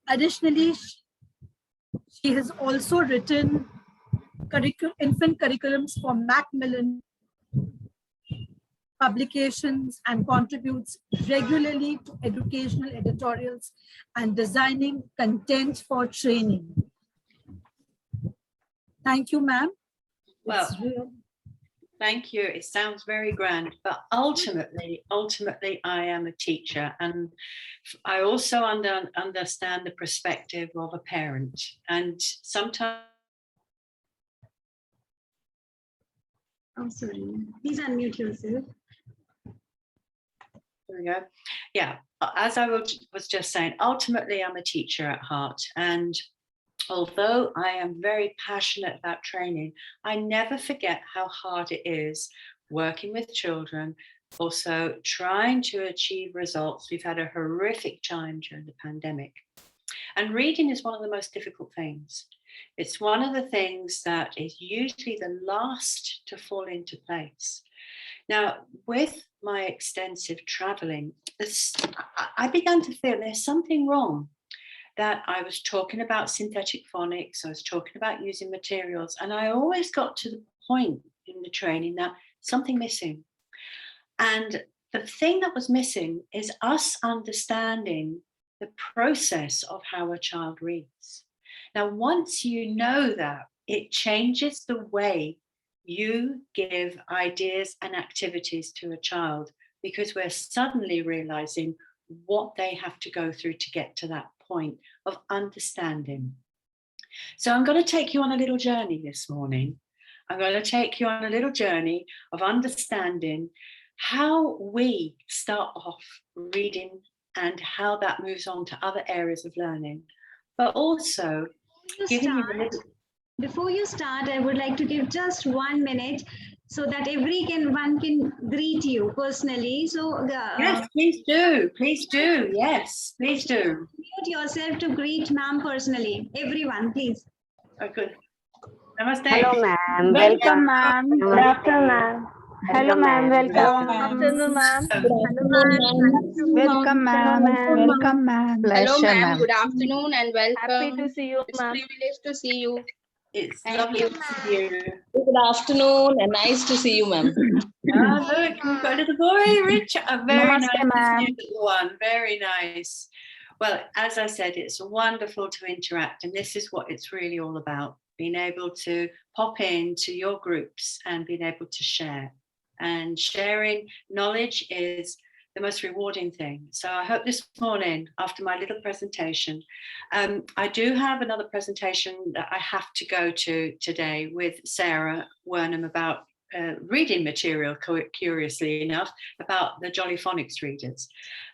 Additionally, she has also written infant curriculums for Macmillan publications and contributes regularly to educational editorials and designing content for training. Thank you, ma'am. Well, thank you. It sounds very grand, but ultimately, I am a teacher, and I also understand the perspective of a parent. And sometimes. I'm sorry. Please unmute yourself. There we go. Yeah, as I was just saying, ultimately, I'm a teacher at heart, and although I am very passionate about training, I never forget how hard it is working with children, also trying to achieve results. We've had a horrific time during the pandemic. And reading is one of the most difficult things. It's one of the things that is usually the last to fall into place. Now, with my extensive traveling, I began to feel there's something wrong. That I was talking about synthetic phonics, I was talking about using materials, and I always got to the point in the training that something missing. And the thing that was missing is us understanding the process of how a child reads. Now, once you know that, it changes the way you give ideas and activities to a child, because we're suddenly realizing what they have to go through to get to that point of understanding. So I'm going to take you on a little journey this morning. I'm going to take you on a little journey of understanding how we start off reading and how that moves on to other areas of learning, but also Before you start, I would like to give just 1 minute so that everyone can greet you personally. So yes, please do. Please do. Yes, please do. Mute yourself to greet ma'am personally. Everyone, please. Oh, good. Namaste. Hello, ma'am. Welcome, ma'am. Good afternoon, ma'am. Hello, ma'am. Welcome. Good afternoon, ma'am. Welcome, ma'am. Welcome, ma'am. Hello, ma'am. Good afternoon and welcome. Happy to see you, It's ma'am. privilege to see you. It's Thank lovely you. to see you. Good afternoon and nice to see you, ma'am. Ah, look, we've got a little boy, Richard. Very Namaste, nice to ma'am. see you, little one. Very nice. Well, as I said, it's wonderful to interact, and this is what it's really all about, being able to pop into your groups and being able to share. And sharing knowledge is the most rewarding thing. So I hope this morning, after my little presentation, I do have another presentation that I have to go to today with Sarah Wernham about reading material, curiously enough, about the JollyPhonics readers.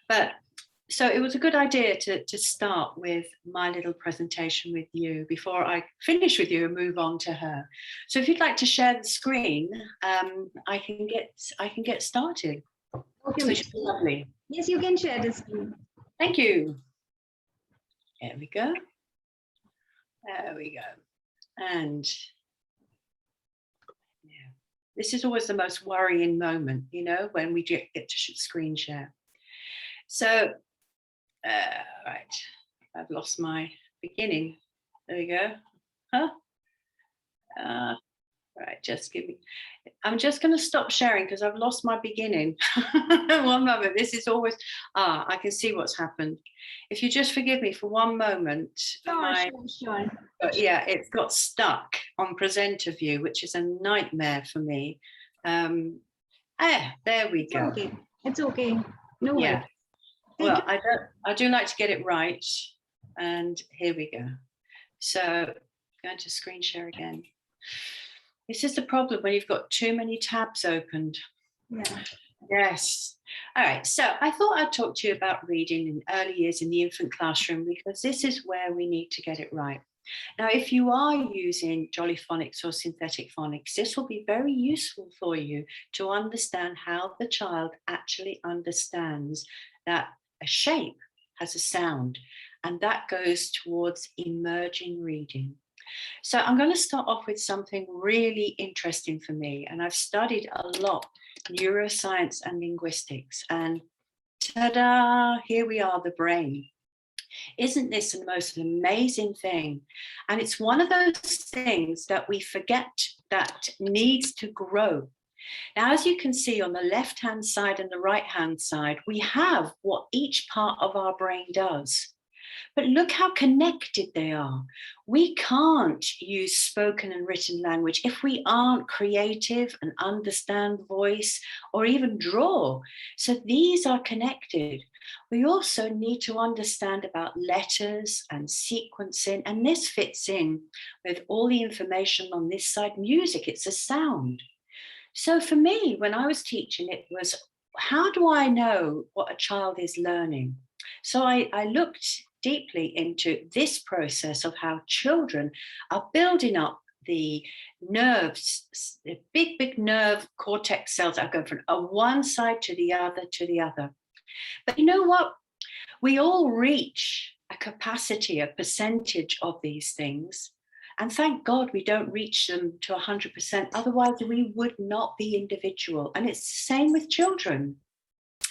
But so it was a good idea to start with my little presentation with you before I finish with you and move on to her. So if you'd like to share the screen, I can get started. Okay, Which is lovely. yes, you can share the screen. Thank you. There we go. There we go. And yeah, this is always the most worrying moment, you know, when we get to screen share. So, right, I've lost my beginning. There we go. Huh? Right, just give me. I'm just going to stop sharing because I've lost my beginning. 1 moment. This is always. I can see what's happened. If you just forgive me for 1 moment. Sure. But yeah, it's got stuck on presenter view, which is a nightmare for me. There we go. Okay, it's okay. No way. Yeah. Well, I do like to get it right. And here we go. So going to screen share again. This is the problem when you've got too many tabs opened. Yeah. Yes. All right. So I thought I'd talk to you about reading in early years in the infant classroom, because this is where we need to get it right. Now, if you are using JollyPhonics or synthetic phonics, this will be very useful for you to understand how the child actually understands that a shape has a sound, and that goes towards emerging reading. So I'm going to start off with something really interesting for me, and I've studied a lot neuroscience and linguistics, and ta-da, here we are, the brain. Isn't this the most amazing thing? And it's one of those things that we forget that needs to grow. Now, as you can see on the left-hand side and the right-hand side, we have what each part of our brain does. But look how connected they are. We can't use spoken and written language if we aren't creative and understand voice or even draw. So these are connected. We also need to understand about letters and sequencing, and this fits in with all the information on this side. Music, it's a sound. So for me, when I was teaching, it was, how do I know what a child is learning? So I looked deeply into this process of how children are building up the nerves, the big nerve cortex cells that go from one side to the other to the other. But you know what? We all reach a capacity, a percentage of these things. And thank God we don't reach them to 100%. Otherwise, we would not be individual. And it's the same with children.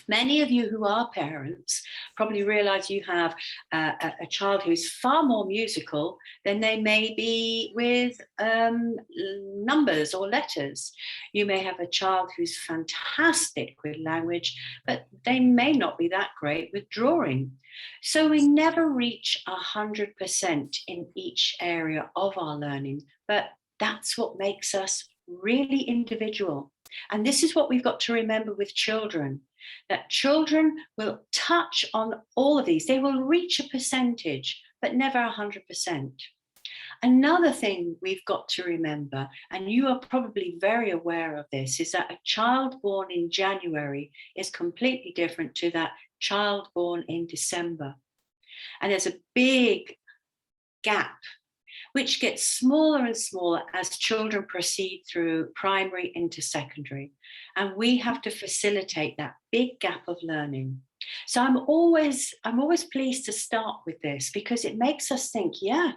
Many of you who are parents probably realize you have a child who's far more musical than they may be with numbers or letters. You may have a child who's fantastic with language, but they may not be that great with drawing. So we never reach 100% in each area of our learning, but that's what makes us really individual. And this is what we've got to remember with children, that children will touch on all of these. They will reach a percentage, but never 100%. Another thing we've got to remember, and you are probably very aware of this, is that a child born in January is completely different to that child born in December. And there's a big gap which gets smaller and smaller as children proceed through primary into secondary. And we have to facilitate that big gap of learning. So I'm always pleased to start with this because it makes us think, yeah,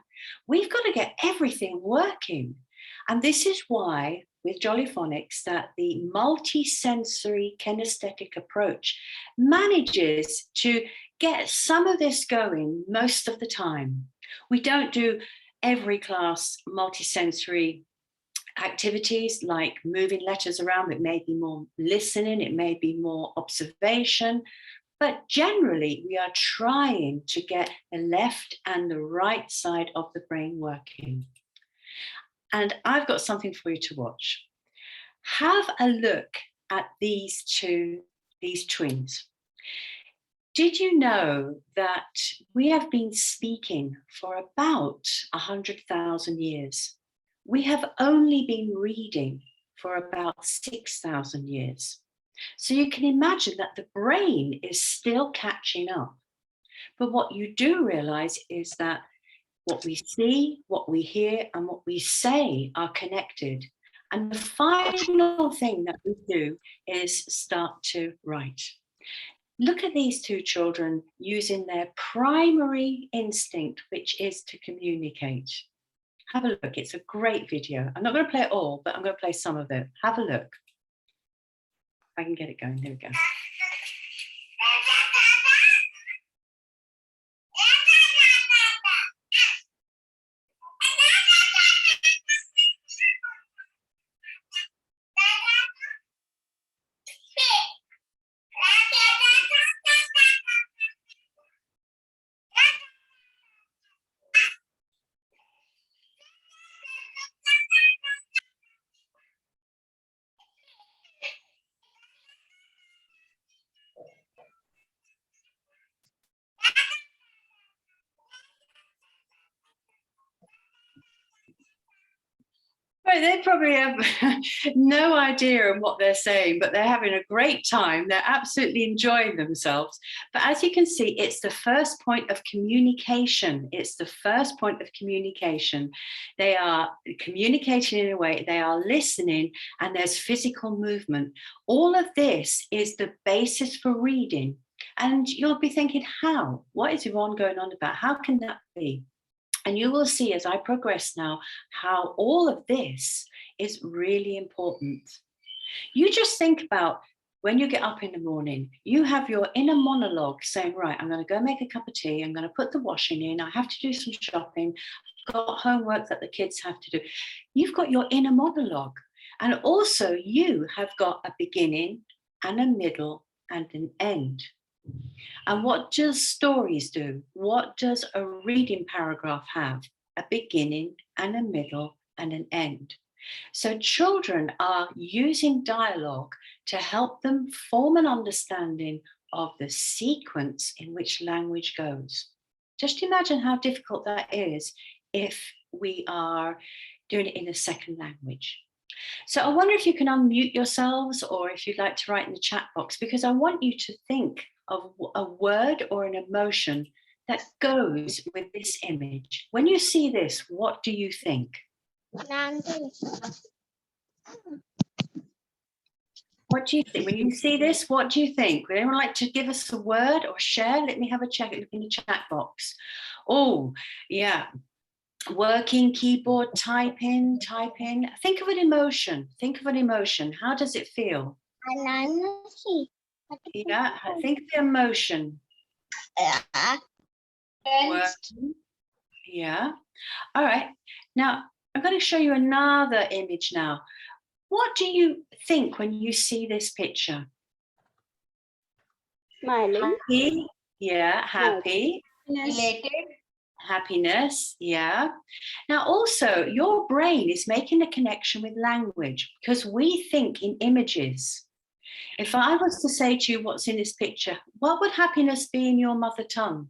we've got to get everything working. And this is why with JollyPhonics that the multi-sensory kinesthetic approach manages to get some of this going most of the time. We don't do every class multisensory activities like moving letters around. It may be more listening, it may be more observation, but generally we are trying to get the left and the right side of the brain working. And I've got something for you to watch. Have a look at these twins. Did you know that we have been speaking for about 100,000 years? We have only been reading for about 6,000 years. So you can imagine that the brain is still catching up. But what you do realize is that what we see, what we hear, and what we say are connected. And the final thing that we do is start to write. Look at these two children using their primary instinct, which is to communicate. Have a look, it's a great video. I'm not going to play it all, but I'm going to play some of it. Have a look. If I can get it going, there we go. Right, they probably have no idea of what they're saying, but they're having a great time. They're absolutely enjoying themselves. But as you can see, it's the first point of communication. It's the first point of communication. They are communicating in a way, they are listening, and there's physical movement. All of this is the basis for reading. And you'll be thinking, how? What is Yvonne going on about? How can that be? And you will see as I progress now how all of this is really important. You just think about when you get up in the morning, you have your inner monologue saying, right, I'm going to go make a cup of tea. I'm going to put the washing in. I have to do some shopping. I've got homework that the kids have to do. You've got your inner monologue. And also you have got a beginning and a middle and an end. And what does stories do? What does a reading paragraph have? A beginning and a middle and an end. So children are using dialogue to help them form an understanding of the sequence in which language goes. Just imagine how difficult that is if we are doing it in a second language. So I wonder if you can unmute yourselves, or if you'd like to write in the chat box, because I want you to think of a word or an emotion that goes with this image. When you see this, what do you think? What do you think? When you see this, what do you think? Would anyone like to give us a word or share? Let me have a check in the chat box. Oh, yeah. Working, keyboard, typing. Think of an emotion. Think of an emotion. How does it feel? Yeah, think of the emotion. Working. Yeah. All right. Now, I'm going to show you another image now. What do you think when you see this picture? Smiling. Happy. Yeah, happy. Happiness. Yeah. Now, also, your brain is making a connection with language because we think in images. If I was to say to you what's in this picture, what would happiness be in your mother tongue?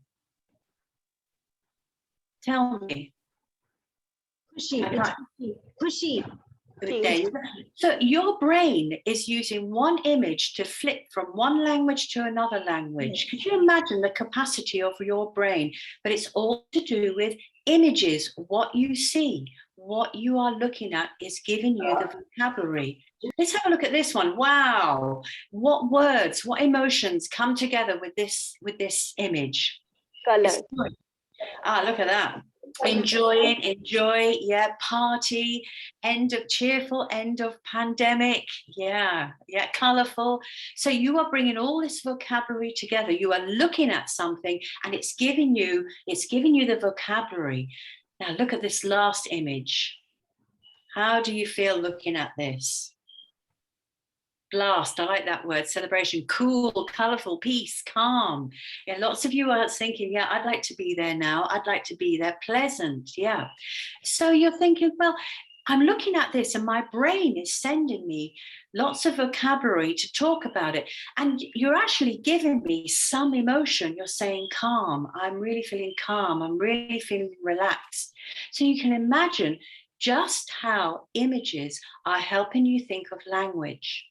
Tell me. Khushi. So your brain is using one image to flip from one language to another language. Could you imagine the capacity of your brain? But it's all to do with images. What you see, what you are looking at is giving you the vocabulary. Let's have a look at this one. Wow. What words, what emotions come together with this image? Colors. Look at that. Enjoy, yeah, party, cheerful, end of pandemic, yeah, colorful. So you are bringing all this vocabulary together. You are looking at something and it's giving you the vocabulary. Now look at this last image. How do you feel looking at this? Blast, I like that word, celebration, cool, colorful, peace, calm. Yeah, lots of you are thinking, yeah, I'd like to be there now. I'd like to be there, pleasant, yeah. So you're thinking, well, I'm looking at this and my brain is sending me lots of vocabulary to talk about it. And you're actually giving me some emotion. You're saying calm, I'm really feeling calm. I'm really feeling relaxed. So you can imagine just how images are helping you think of language.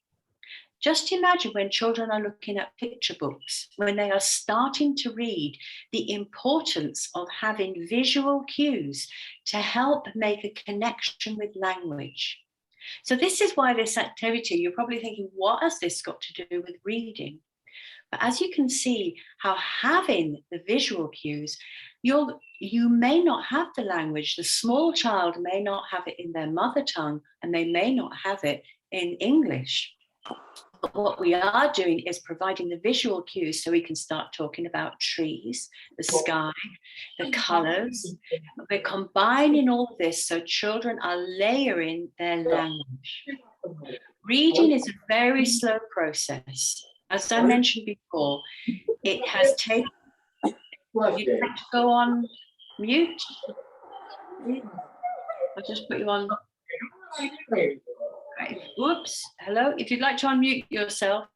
Just imagine when children are looking at picture books, when they are starting to read, the importance of having visual cues to help make a connection with language. So this is why this activity, you're probably thinking, what has this got to do with reading? But as you can see how having the visual cues, you may not have the language. The small child may not have it in their mother tongue, and they may not have it in English. But what we are doing is providing the visual cues so we can start talking about trees, the sky, the colors. We're combining all of this so children are layering their language. Reading is a very slow process. As I mentioned before, it has taken... You'd like to go on mute? I'll just put you on... Whoops, hello. If you'd like to unmute yourself,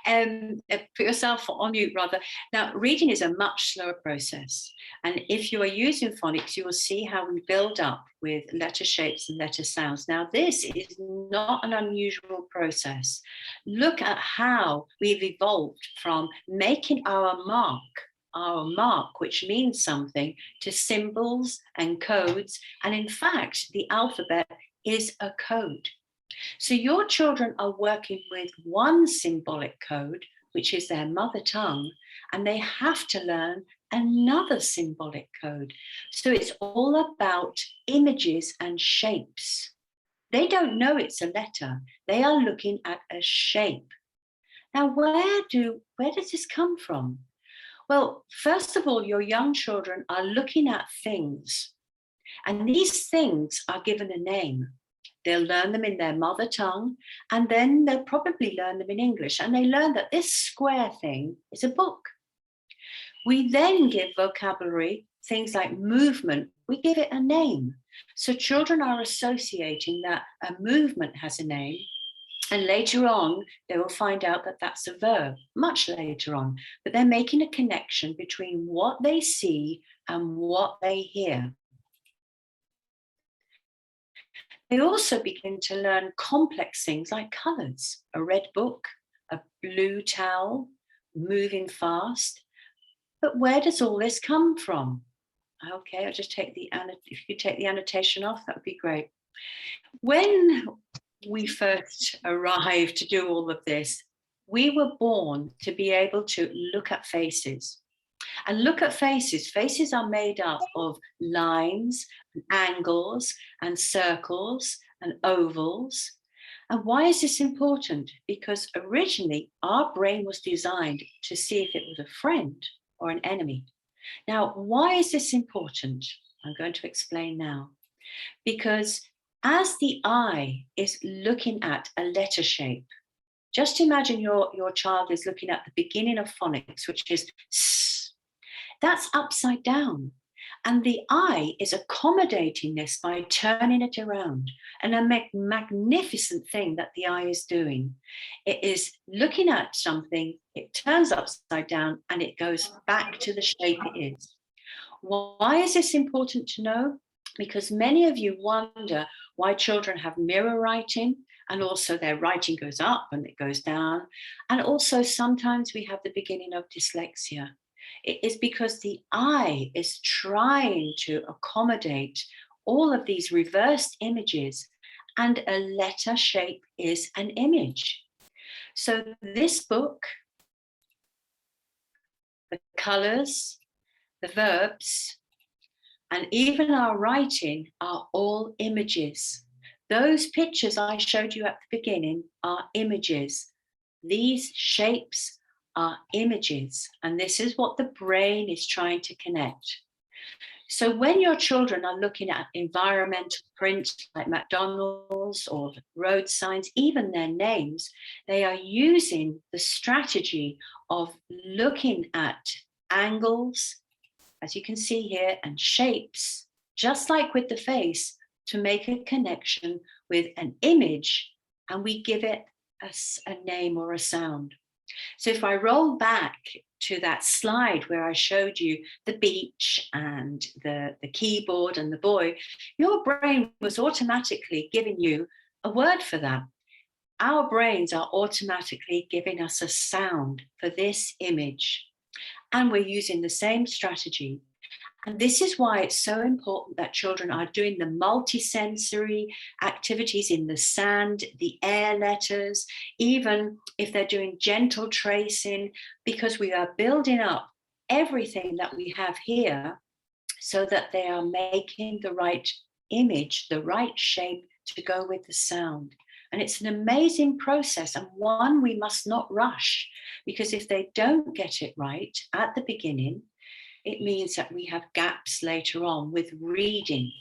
put yourself on mute rather. Now, reading is a much slower process. And if you are using phonics, you will see how we build up with letter shapes and letter sounds. Now, this is not an unusual process. Look at how we've evolved from making our mark, which means something, to symbols and codes. And in fact, the alphabet is a code. So your children are working with one symbolic code, which is their mother tongue, and they have to learn another symbolic code. So it's all about images and shapes. They don't know it's a letter. They are looking at a shape. Now, where does this come from? Well, first of all, your young children are looking at things, and these things are given a name. They'll learn them in their mother tongue, and then they'll probably learn them in English. And they learn that this square thing is a book. We then give vocabulary, things like movement, we give it a name. So children are associating that a movement has a name, and later on, they will find out that that's a verb, much later on, but they're making a connection between what they see and what they hear. They also begin to learn complex things like colors, a red book, a blue towel, moving fast. But where does all this come from? Okay, I'll just take if you take the annotation off, that would be great. When we first arrived to do all of this, we were born to be able to look at faces. And look at faces. Faces are made up of lines, and angles, and circles, and ovals. And why is this important? Because originally our brain was designed to see if it was a friend or an enemy. Now, why is this important? I'm going to explain now. Because as the eye is looking at a letter shape, just imagine your child is looking at the beginning of phonics, which is S. That's upside down. And the eye is accommodating this by turning it around. And a magnificent thing that the eye is doing. It is looking at something, it turns upside down, and it goes back to the shape it is. Why is this important to know? Because many of you wonder why children have mirror writing, and also their writing goes up and it goes down. And also sometimes we have the beginning of dyslexia. It is because the eye is trying to accommodate all of these reversed images, and a letter shape is an image. So this book, the colors, the verbs, and even our writing are all images. Those pictures I showed you at the beginning are images. These shapes are images, and this is what the brain is trying to connect. So when your children are looking at environmental print like McDonald's or road signs, even their names, they are using the strategy of looking at angles, as you can see here, and shapes, just like with the face, to make a connection with an image, and we give it a name or a sound. So if I roll back to that slide where I showed you the beach and the keyboard and the boy, your brain was automatically giving you a word for that. Our brains are automatically giving us a sound for this image. And we're using the same strategy. And this is why it's so important that children are doing the multisensory activities in the sand, the air letters, even if they're doing gentle tracing, because we are building up everything that we have here so that they are making the right image, the right shape to go with the sound. And it's an amazing process, and one we must not rush, because if they don't get it right at the beginning, it means that we have gaps later on with reading,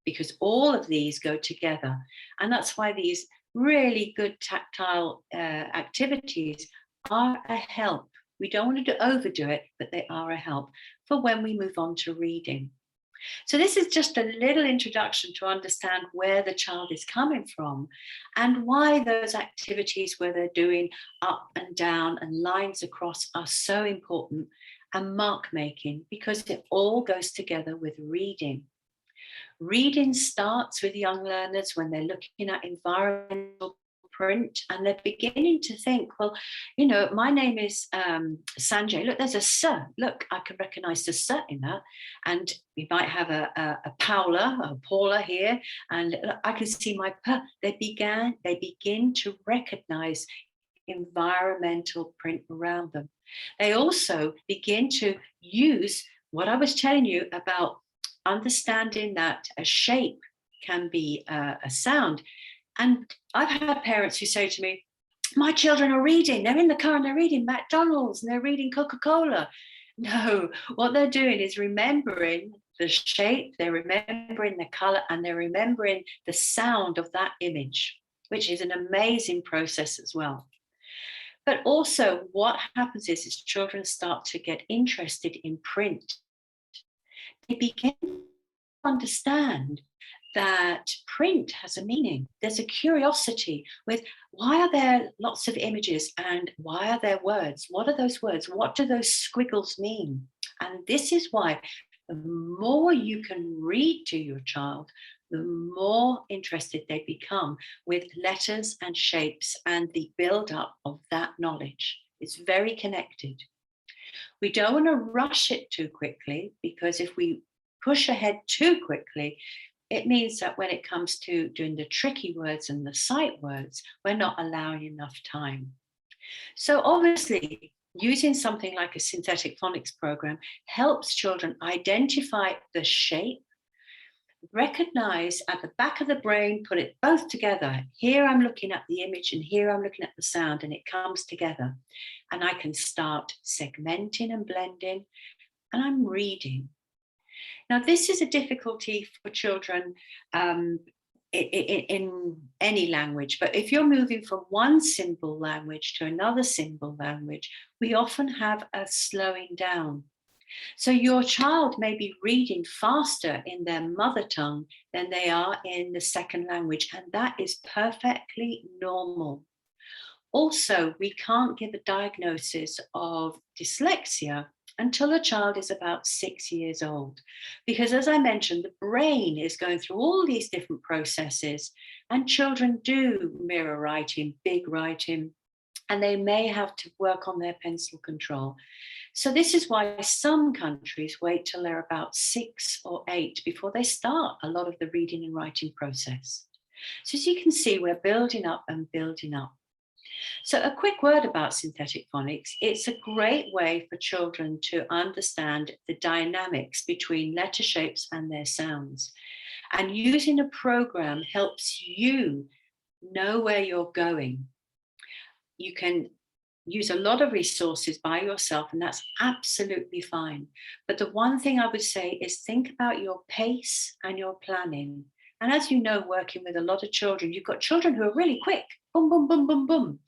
because all of these go together. And that's why these really good tactile activities are a help. We don't want to overdo it, but they are a help for when we move on to reading. So this is just a little introduction to understand where the child is coming from and why those activities where they're doing up and down and lines across are so important, and mark making, because it all goes together with reading. Reading starts with young learners when they're looking at environmental print and they're beginning to think, well, you know, my name is Sanjay. Look, there's a S. Look, I can recognize the S in that. And we might have a Paula here, and I can see my P. They begin to recognize environmental print around them. They also begin to use what I was telling you about understanding that a shape can be a sound. And I've had parents who say to me, my children are reading, they're in the car and they're reading McDonald's and they're reading Coca-Cola. No, what they're doing is remembering the shape, they're remembering the color, and they're remembering the sound of that image, which is an amazing process as well. But also what happens is children start to get interested in print. They begin to understand that print has a meaning. There's a curiosity with why are there lots of images and why are there words? What are those words? What do those squiggles mean? And this is why the more you can read to your child, the more interested they become with letters and shapes and the build-up of that knowledge. It's very connected. We don't want to rush it too quickly, because if we push ahead too quickly, it means that when it comes to doing the tricky words and the sight words, we're not allowing enough time. So obviously, using something like a synthetic phonics program helps children identify the shape, recognize at the back of the brain, put it both together. Here I'm looking at the image and here I'm looking at the sound, and it comes together. And I can start segmenting and blending, and I'm reading. Now, this is a difficulty for children in any language, but if you're moving from one symbol language to another symbol language, we often have a slowing down. So your child may be reading faster in their mother tongue than they are in the second language, and that is perfectly normal. Also, we can't give a diagnosis of dyslexia until a child is about 6 years old. Because as I mentioned, the brain is going through all these different processes, and children do mirror writing, big writing, and they may have to work on their pencil control. So this is why some countries wait till they're about 6 or 8 before they start a lot of the reading and writing process. So as you can see, we're building up and building up. So a quick word about synthetic phonics. It's a great way for children to understand the dynamics between letter shapes and their sounds. And using a program helps you know where you're going. You can use a lot of resources by yourself, and that's absolutely fine. But the one thing I would say is think about your pace and your planning. And as you know, working with a lot of children, you've got children who are really quick, boom, boom, boom, boom, boom.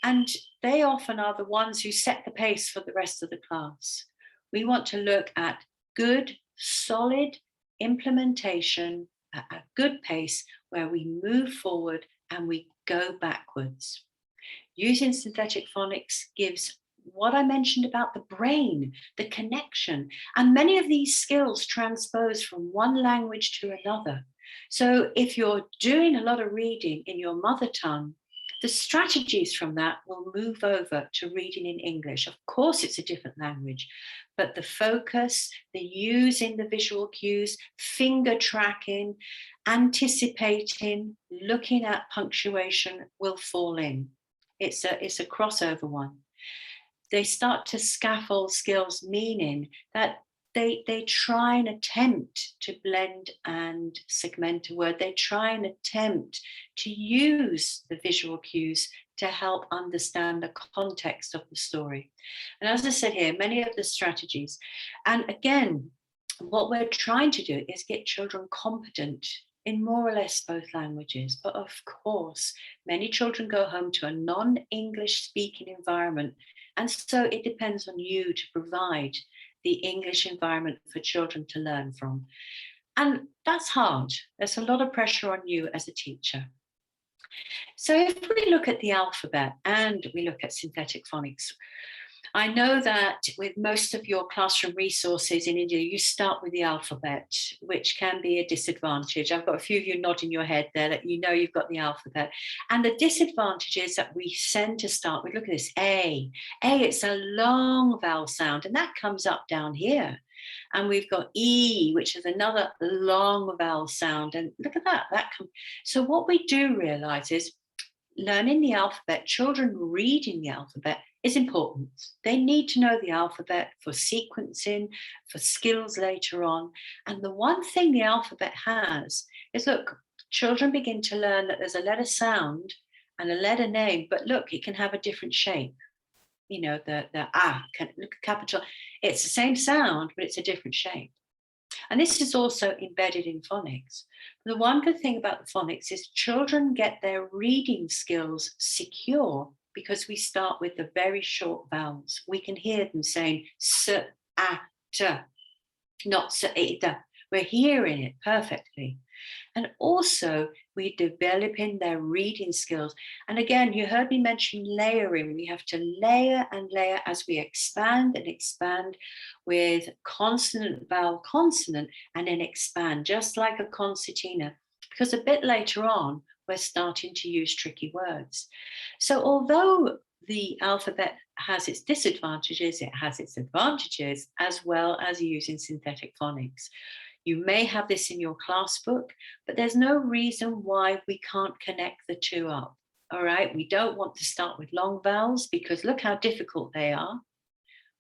And they often are the ones who set the pace for the rest of the class. We want to look at good, solid implementation at a good pace where we move forward and we go backwards. Using synthetic phonics gives what I mentioned about the brain, the connection, and many of these skills transpose from one language to another. So if you're doing a lot of reading in your mother tongue, the strategies from that will move over to reading in English. Of course, it's a different language, but the focus, the using the visual cues, finger tracking, anticipating, looking at punctuation will fall in. It's a crossover one. They start to scaffold skills, meaning that they try and attempt to blend and segment a word. They try and attempt to use the visual cues to help understand the context of the story. And as I said here, many of the strategies, and again, what we're trying to do is get children competent in more or less both languages. But of course, many children go home to a non-English speaking environment. And so it depends on you to provide the English environment for children to learn from. And that's hard. There's a lot of pressure on you as a teacher. So if we look at the alphabet and we look at synthetic phonics, I know that with most of your classroom resources in India, you start with the alphabet, which can be a disadvantage. I've got a few of you nodding your head there that you know you've got the alphabet. And the disadvantage is that we tend to start with, look at this, A. A, it's a long vowel sound, and that comes up down here. And we've got E, which is another long vowel sound. And look at that. So what we do realize is learning the alphabet, children reading the alphabet is important. They need to know the alphabet for sequencing, for skills later on. And the one thing the alphabet has is, look, children begin to learn that there's a letter sound and a letter name, but look, it can have a different shape. You know, the capital, it's the same sound, but it's a different shape. And this is also embedded in phonics. The one good thing about the phonics is children get their reading skills secure because we start with the very short vowels. We can hear them saying s, a, t, not s, a, d. We're hearing it perfectly. And also we're developing their reading skills. And again, you heard me mention layering. We have to layer and layer as we expand and expand with consonant, vowel, consonant, and then expand, just like a concertina. Because a bit later on, we're starting to use tricky words. So although the alphabet has its disadvantages, it has its advantages, as well as using synthetic phonics. You may have this in your class book, but there's no reason why we can't connect the two up. All right, we don't want to start with long vowels because look how difficult they are,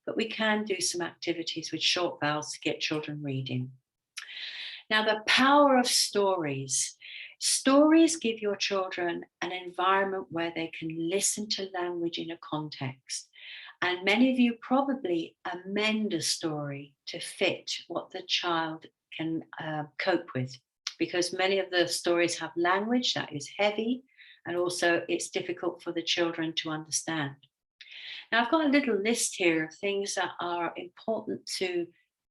but we can do some activities with short vowels to get children reading. Now, the power of stories. Stories give your children an environment where they can listen to language in a context. And many of you probably amend a story to fit what the child can cope with, because many of the stories have language that is heavy, and also it's difficult for the children to understand. Now, I've got a little list here of things that are important to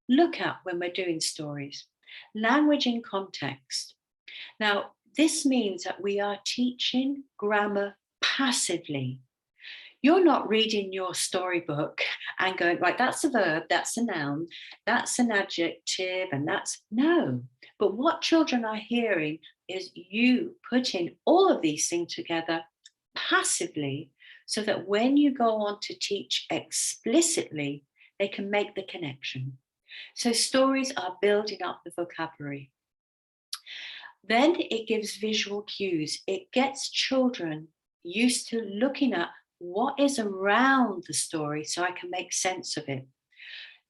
look at when we're doing stories. Language in context. Now, this means that we are teaching grammar passively. You're not reading your storybook and going, right, that's a verb, that's a noun, that's an adjective, and that's no. But what children are hearing is you putting all of these things together passively so that when you go on to teach explicitly, they can make the connection. So stories are building up the vocabulary. Then it gives visual cues. It gets children used to looking at what is around the story so I can make sense of it.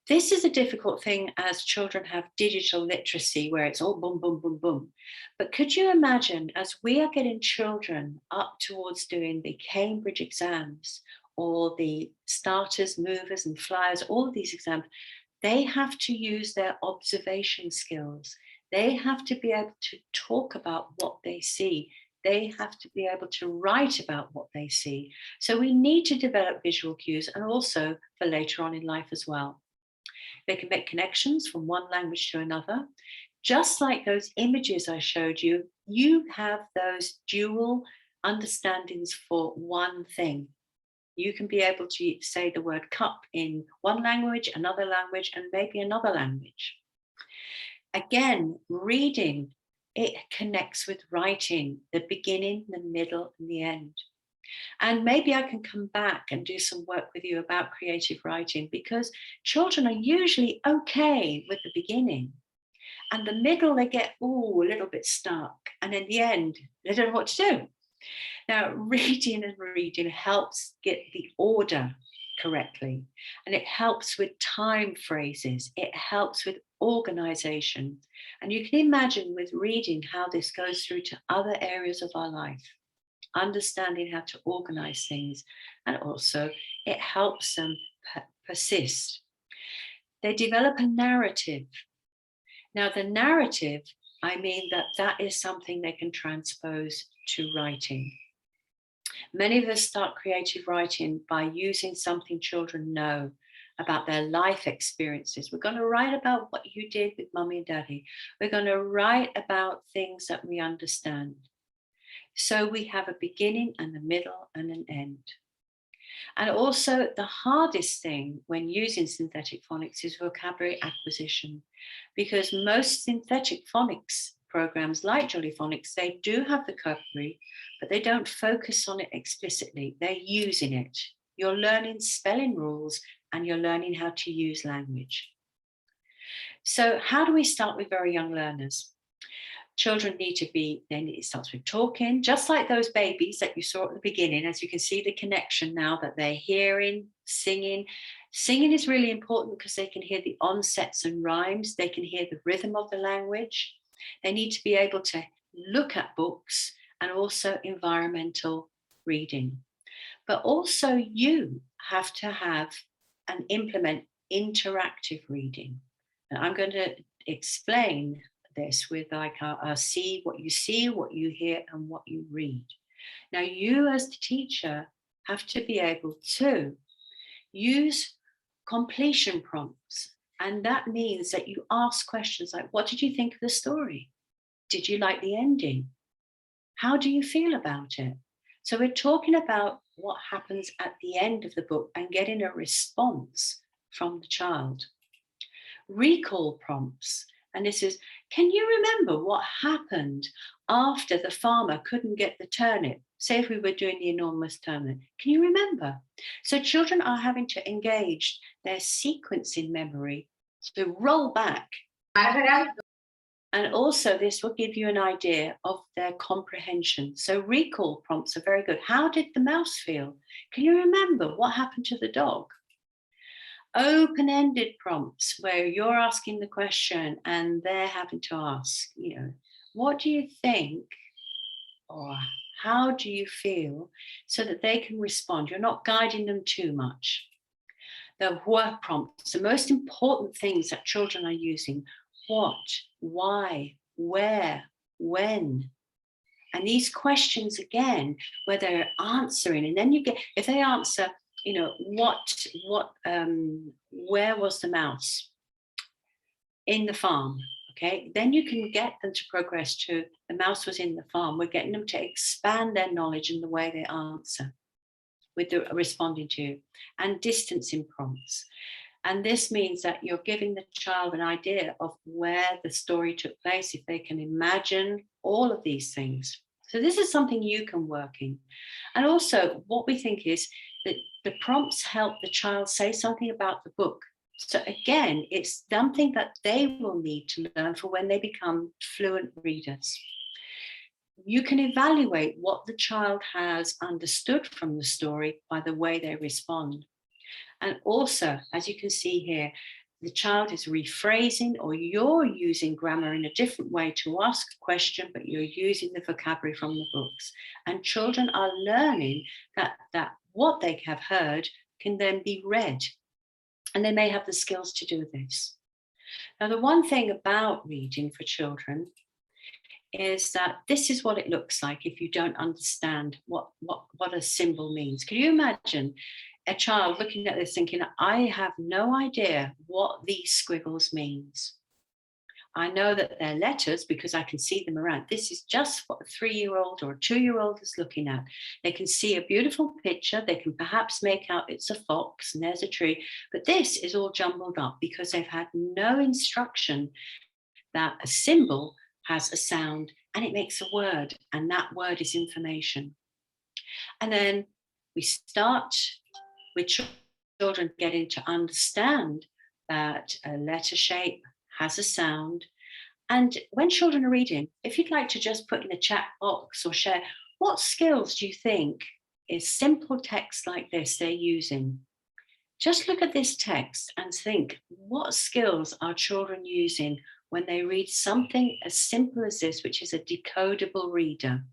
This is a difficult thing as children have digital literacy where it's all boom, boom, boom, boom. But could you imagine as we are getting children up towards doing the Cambridge exams or the starters, movers and flyers, all of these exams, they have to use their observation skills. They have to be able to talk about what they see. They have to be able to write about what they see. So we need to develop visual cues and also for later on in life as well. They can make connections from one language to another. Just like those images I showed you, you have those dual understandings for one thing. You can be able to say the word cup in one language, another language, and maybe another language. Again, reading, it connects with writing, the beginning, the middle, and the end. And maybe I can come back and do some work with you about creative writing because children are usually okay with the beginning. And the middle, they get, a little bit stuck. And in the end, they don't know what to do. Now, reading and reading helps get the order correctly. And it helps with time phrases. It helps with organization. And you can imagine with reading how this goes through to other areas of our life, understanding how to organize things. And also it helps them persist. They develop a narrative. Now, the narrative, I mean that is something they can transpose to writing. Many of us start creative writing by using something children know about their life experiences. We're going to write about what you did with mummy and daddy. We're going to write about things that we understand. So we have a beginning and a middle and an end. And also the hardest thing when using synthetic phonics is vocabulary acquisition, because most synthetic phonics programs like JollyPhonics, they do have the vocabulary, but they don't focus on it explicitly. They're using it. You're learning spelling rules and you're learning how to use language. So how do we start with very young learners? Children need to be, then it starts with talking, just like those babies that you saw at the beginning, as you can see the connection now that they're hearing, singing. Singing is really important because they can hear the onsets and rhymes. They can hear the rhythm of the language. They need to be able to look at books and also environmental reading. But also you have to have and implement interactive reading. And I'm going to explain this with like see, what you hear, and what you read. Now, you as the teacher have to be able to use completion prompts. And that means that you ask questions like, what did you think of the story? Did you like the ending? How do you feel about it? So we're talking about what happens at the end of the book and getting a response from the child. Recall prompts. And this is, can you remember what happened after the farmer couldn't get the turnip? Say if we were doing the enormous turnip, can you remember? So children are having to engage their sequencing memory to roll back. And also this will give you an idea of their comprehension. So recall prompts are very good. How did the mouse feel? Can you remember what happened to the dog? Open-ended prompts where you're asking the question and they're having to ask, what do you think or how do you feel, so that they can respond. You're not guiding them too much. The what prompts, the most important things that children are using: what, why, where, when. And these questions again, where they're answering, and then you get, if they answer, where was the mouse? In the farm. Okay, then you can get them to progress to the mouse was in the farm. We're getting them to expand their knowledge in the way they answer with the responding to you, and distancing prompts. And this means that you're giving the child an idea of where the story took place, if they can imagine all of these things. So this is something you can work in. And also what we think is that the prompts help the child say something about the book. So again, it's something that they will need to learn for when they become fluent readers. You can evaluate what the child has understood from the story by the way they respond. And also, as you can see here, the child is rephrasing, or you're using grammar in a different way to ask a question, but you're using the vocabulary from the books. And children are learning that what they have heard can then be read. And they may have the skills to do this. Now, the one thing about reading for children is that this is what it looks like if you don't understand what a symbol means. Can you imagine a child looking at this thinking, I have no idea what these squiggles means. I know that they're letters because I can see them around. This is just what a 3-year-old or a 2-year-old is looking at. They can see a beautiful picture. They can perhaps make out it's a fox and there's a tree, but this is all jumbled up because they've had no instruction that a symbol has a sound and it makes a word, and that word is information. And then we start with children getting to understand that a letter shape has a sound. And when children are reading, if you'd like to just put in the chat box or share, what skills do you think is simple text like this they're using? Just look at this text and think, what skills are children using when they read something as simple as this, which is a decodable reader?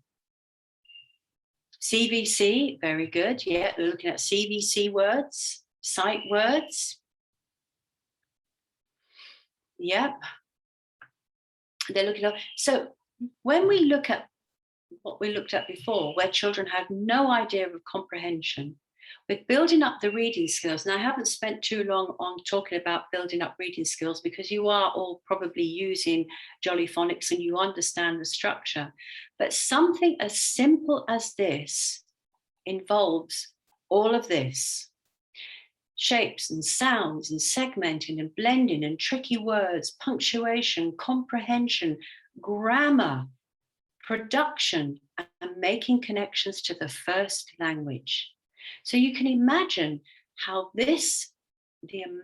CVC, very good. Yeah, they're looking at CVC words, sight words. Yep. They're looking up. So when we look at what we looked at before, where children had no idea of comprehension, with building up the reading skills, and I haven't spent too long on talking about building up reading skills because you are all probably using JollyPhonics and you understand the structure, but something as simple as this involves all of this. Shapes and sounds and segmenting and blending and tricky words, punctuation, comprehension, grammar, production, and making connections to the first language. So you can imagine how the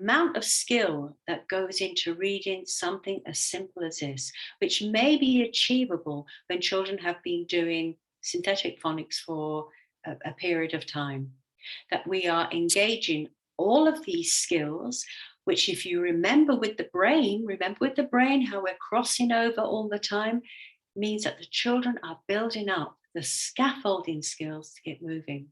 amount of skill that goes into reading something as simple as this, which may be achievable when children have been doing synthetic phonics for a period of time, that we are engaging all of these skills, which if you remember with the brain how we're crossing over all the time, means that the children are building up the scaffolding skills to get moving.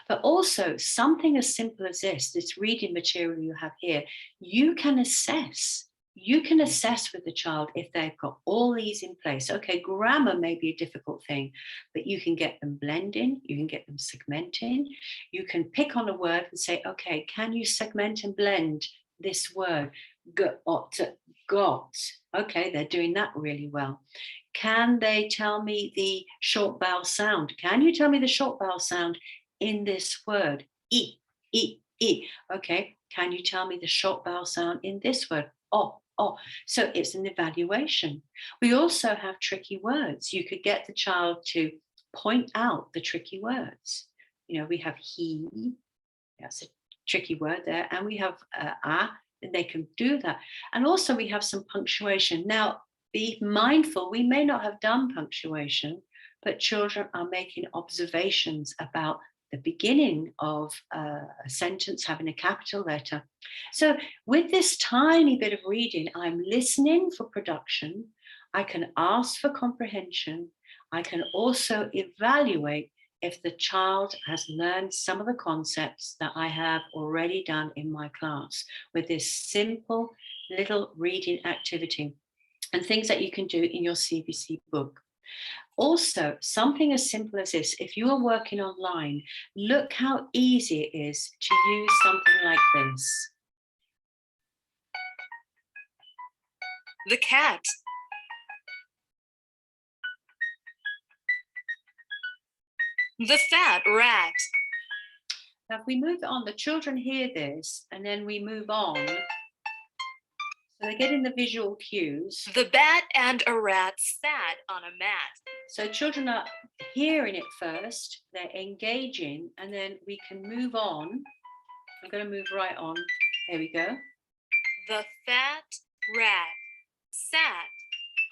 But also something as simple as this reading material you have here, you can assess. You can assess with the child if they've got all these in place. Okay, grammar may be a difficult thing, but you can get them blending, you can get them segmenting. You can pick on a word and say, okay, can you segment and blend this word? Got. Okay, they're doing that really well. Can they tell me the short vowel sound? Can you tell me the short vowel sound in this word? E, E, E. Okay, can you tell me the short vowel sound in this word? Oh. So it's an evaluation. We also have tricky words. You could get the child to point out the tricky words. You know, we have he, that's a tricky word there, and we have and they can do that. And also we have some punctuation. Now, be mindful, we may not have done punctuation, but children are making observations about the beginning of a sentence having a capital letter. So with this tiny bit of reading, I'm listening for production. I can ask for comprehension. I can also evaluate if the child has learned some of the concepts that I have already done in my class with this simple little reading activity and things that you can do in your CBC book. Also, something as simple as this, if you are working online, look how easy it is to use something like this. The cat. The fat rat. Now, if we move on, the children hear this and then we move on. So they're getting the visual cues. The bat and a rat sat on a mat. So children are hearing it first, they're engaging, and then we can move on. I'm going to move right on. There we go. The fat rat sat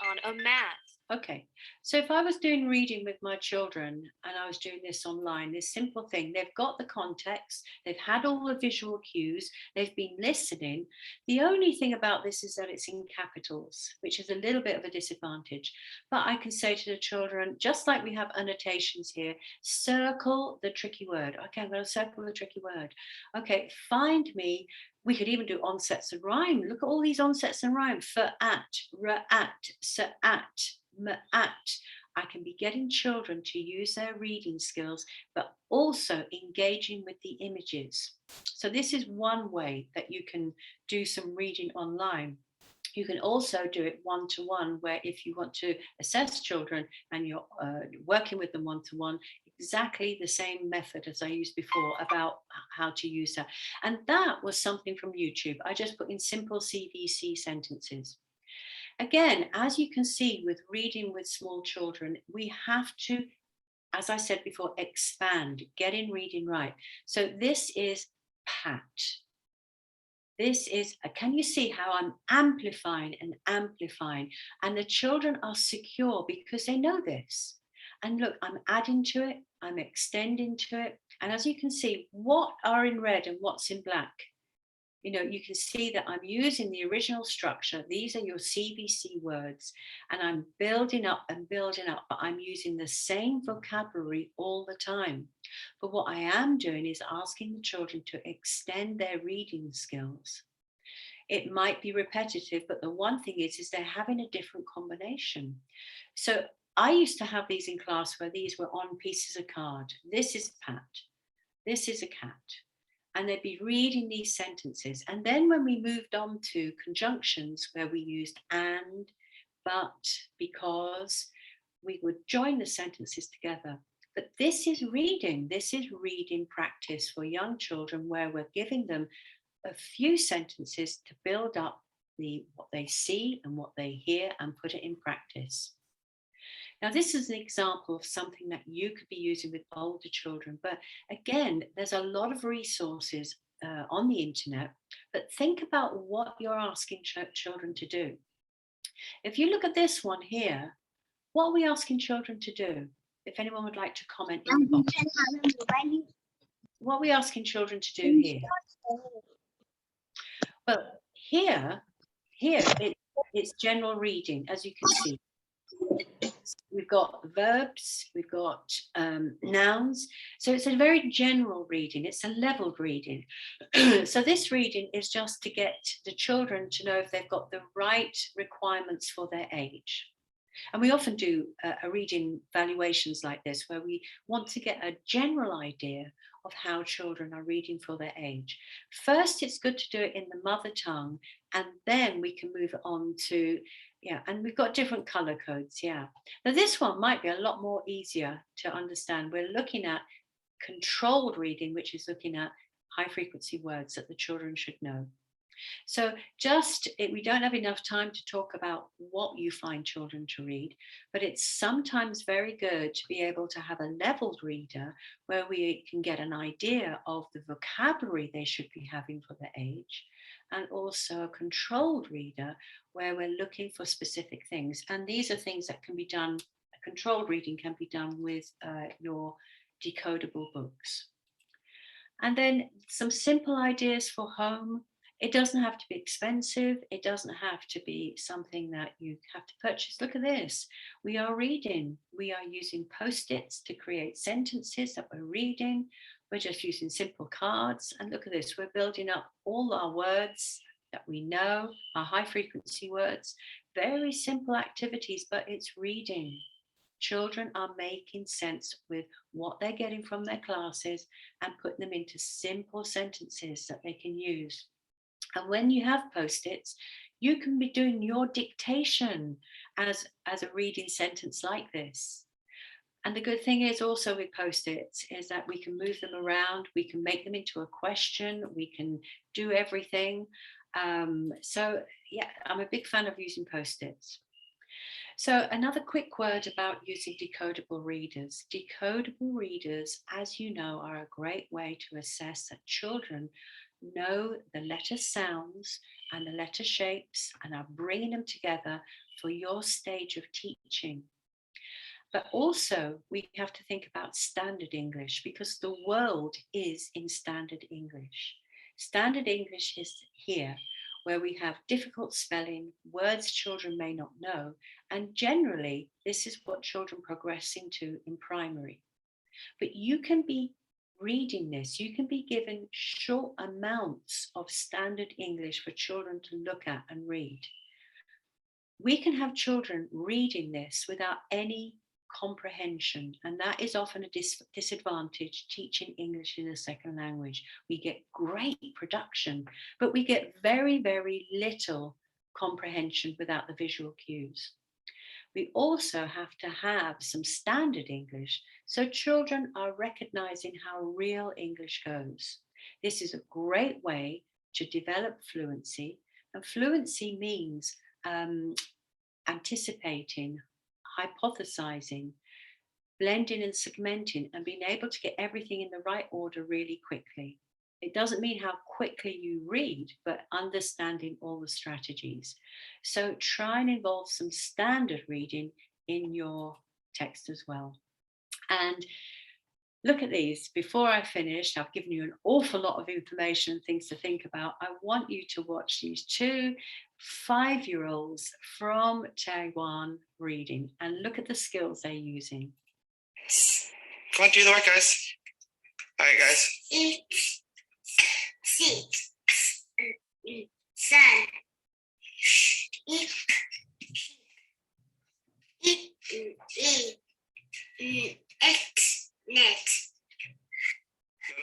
on a mat. Okay, so if I was doing reading with my children and I was doing this online, this simple thing, they've got the context, they've had all the visual cues, they've been listening. The only thing about this is that it's in capitals, which is a little bit of a disadvantage. But I can say to the children, just like we have annotations here, circle the tricky word. Okay, I'm going to circle the tricky word. Okay, find me. We could even do onsets and rhyme. Look at all these onsets and rhyme. For at, ra at, sa at, ma at. I can be getting children to use their reading skills, but also engaging with the images. So this is one way that you can do some reading online. You can also do it one-to-one, where if you want to assess children and you're working with them one-to-one, exactly the same method as I used before about how to use that. And that was something from YouTube. I just put in simple CVC sentences. Again, as you can see with reading with small children, we have to, as I said before, expand, get in reading right. So this is pat. This is, can you see how I'm amplifying and amplifying? And the children are secure because they know this. And look, I'm adding to it, I'm extending to it. And as you can see, what are in red and what's in black? You know, you can see that I'm using the original structure. These are your CVC words, and I'm building up and building up, but I'm using the same vocabulary all the time. But what I am doing is asking the children to extend their reading skills. It might be repetitive, but the one thing is they're having a different combination. So I used to have these in class where these were on pieces of card. This is Pat. This is a cat. And they'd be reading these sentences. And then when we moved on to conjunctions where we used and, but, because, we would join the sentences together. But this is reading practice for young children where we're giving them a few sentences to build up what they see and what they hear and put it in practice. Now, this is an example of something that you could be using with older children. But again, there's a lot of resources on the internet, but think about what you're asking children to do. If you look at this one here, what are we asking children to do? If anyone would like to comment in the box. What are we asking children to do here? Well, here it's general reading, as you can see. We've got verbs, we've got nouns. So it's a very general reading. It's a leveled reading. So this reading is just to get the children to know if they've got the right requirements for their age. And we often do a reading valuations like this, where we want to get a general idea of how children are reading for their age. First, it's good to do it in the mother tongue, and then we can move on to, and we've got different color codes, Now this one might be a lot more easier to understand. We're looking at controlled reading, which is looking at high frequency words that the children should know. So we don't have enough time to talk about what you find children to read, but it's sometimes very good to be able to have a leveled reader where we can get an idea of the vocabulary they should be having for their age, and also a controlled reader where we're looking for specific things. And these are things that can be done, a controlled reading can be done with your decodable books. And then some simple ideas for home. It doesn't have to be expensive. It doesn't have to be something that you have to purchase. Look at this. We are reading. We are using Post-its to create sentences that we're reading. We're just using simple cards. And look at this. We're building up all our words that we know, our high frequency words. Very simple activities, but it's reading. Children are making sense with what they're getting from their classes and putting them into simple sentences that they can use. And when you have Post-its, you can be doing your dictation as a reading sentence like this. And the good thing is also with Post-its is that we can move them around, we can make them into a question, we can do everything. So yeah, I'm a big fan of using Post-its. So another quick word about using decodable readers. Decodable readers, as you know, are a great way to assess that children know the letter sounds and the letter shapes and are bringing them together for your stage of teaching. But also we have to think about standard English, because the world is in standard English. Standard English is here, where we have difficult spelling, words children may not know, and generally this is what children progress into in primary. But you can be reading this, you can be given short amounts of standard English for children to look at and read. We can have children reading this without any comprehension, and that is often a disadvantage teaching English as a second language. We get great production, but we get very, very little comprehension without the visual cues. We also have to have some standard English, so children are recognizing how real English goes. This is a great way to develop fluency, and fluency means anticipating, hypothesizing, blending and segmenting, and being able to get everything in the right order really quickly. It doesn't mean how quickly you read, but understanding all the strategies. So try and involve some standard reading in your text as well. And look at these. Before I finish, I've given you an awful lot of information and things to think about. I want you to watch these 2 5-year-olds from Taiwan reading and look at the skills they're using. Come on, do the work, guys. All right, guys. 6, 7, 8, next.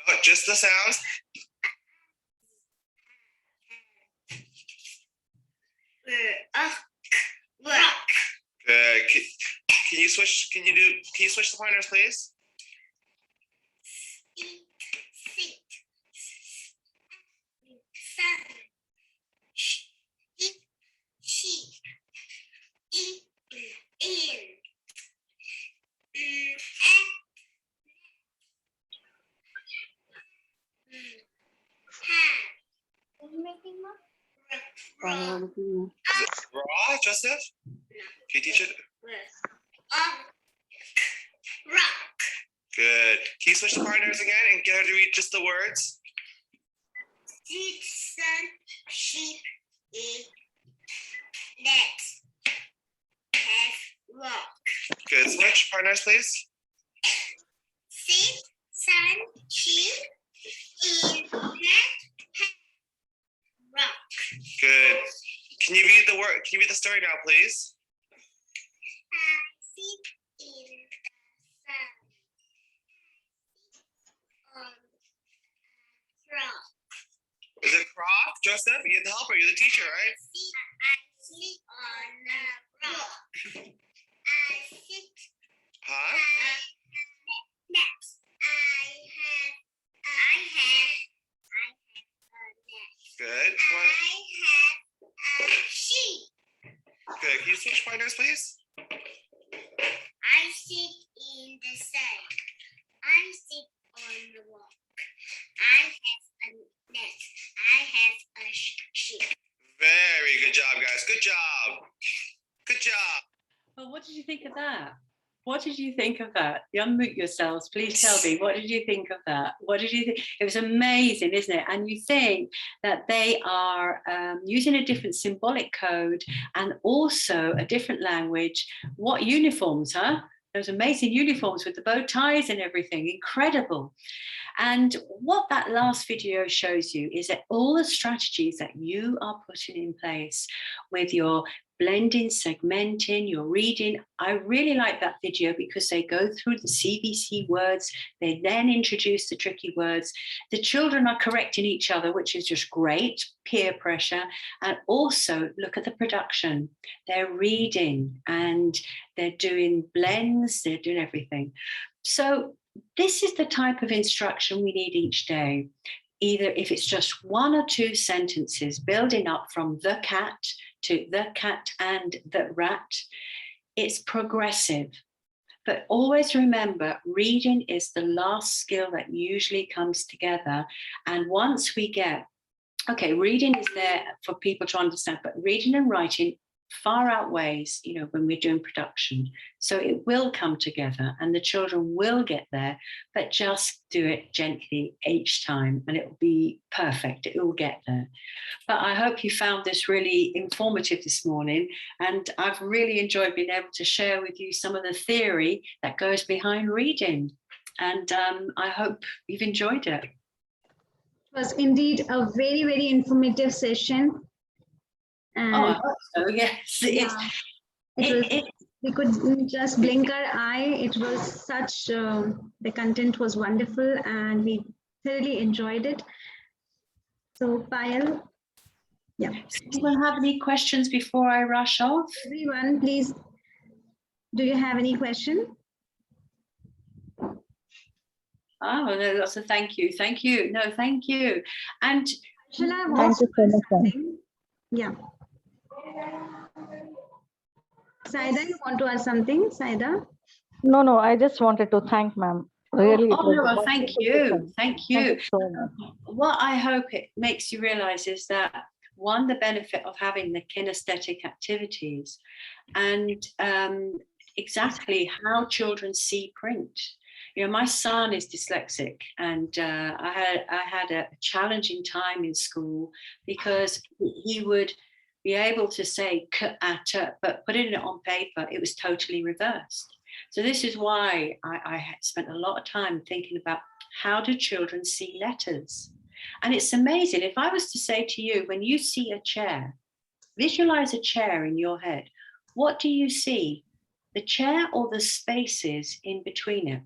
No, just the sounds. Rock. Good. Can you switch? Can you switch the pointers, please? 6, 7, 8, Raw, Joseph? Can you teach it? rock. Good. Can you switch the partners again and get her to read just the words? Citizen, sheep, net, have rock. Good. Switch partners, please. Sit, sun, sheep, in, hat, rock. Good. Can you read the word? Can you read the story now, please? I sit in the sun. On a rock. Is it Croc? Joseph, you're the helper. You're the teacher, right? I sit on a rock. I sit. Huh? Next, I have a net. Good. Come on. I have a sheep. Good. Can you switch partners, please? I sit in the sun. I sit on the rock. I have a net. I have a sheep. Very good job, guys. Good job. Good job. Well, what did you think of that? What did you think of that? You unmute yourselves. Please tell me. What did you think of that? What did you think? It was amazing, isn't it? And you think that they are using a different symbolic code and also a different language. What uniforms, huh? Those amazing uniforms with the bow ties and everything. Incredible. And what that last video shows you is that all the strategies that you are putting in place with your blending, segmenting, your reading. I really like that video because they go through the CBC words. They then introduce the tricky words. The children are correcting each other, which is just great, peer pressure. And also look at the production. They're reading and they're doing blends, they're doing everything. So this is the type of instruction we need each day. Either if it's just one or two sentences building up from the cat to the cat and the rat, it's progressive. But always remember, reading is the last skill that usually comes together. And once we get, okay, reading is there for people to understand, but reading and writing far outweighs, when we're doing production. So it will come together and the children will get there, but just do it gently each time and it will be perfect. It will get there. But I hope you found this really informative this morning, and I've really enjoyed being able to share with you some of the theory that goes behind reading. And I hope you've enjoyed it. It was indeed a very, very informative session. And I hope so, yes. we could just blink our eye. It was such, the content was wonderful and we thoroughly enjoyed it. So Payal, yeah. Does anyone have any questions before I rush off? Everyone, please, do you have any question? Oh, no, that's a thank you. Thank you. No, thank you. And Shall I Thank you so much, ma'am. Yeah. Saida, you want to add something, Saida? No, I just wanted to thank ma'am. Really, it was a well, thank wonderful you. session. Thank you. Thank you so much. What I hope it makes you realize is that, one, the benefit of having the kinesthetic activities and exactly how children see print. My son is dyslexic, and I had a challenging time in school because he would be able to say k-a-t, but putting it on paper, it was totally reversed. So this is why I had spent a lot of time thinking about how do children see letters? And it's amazing. If I was to say to you, when you see a chair, visualize a chair in your head, what do you see? The chair or the spaces in between it?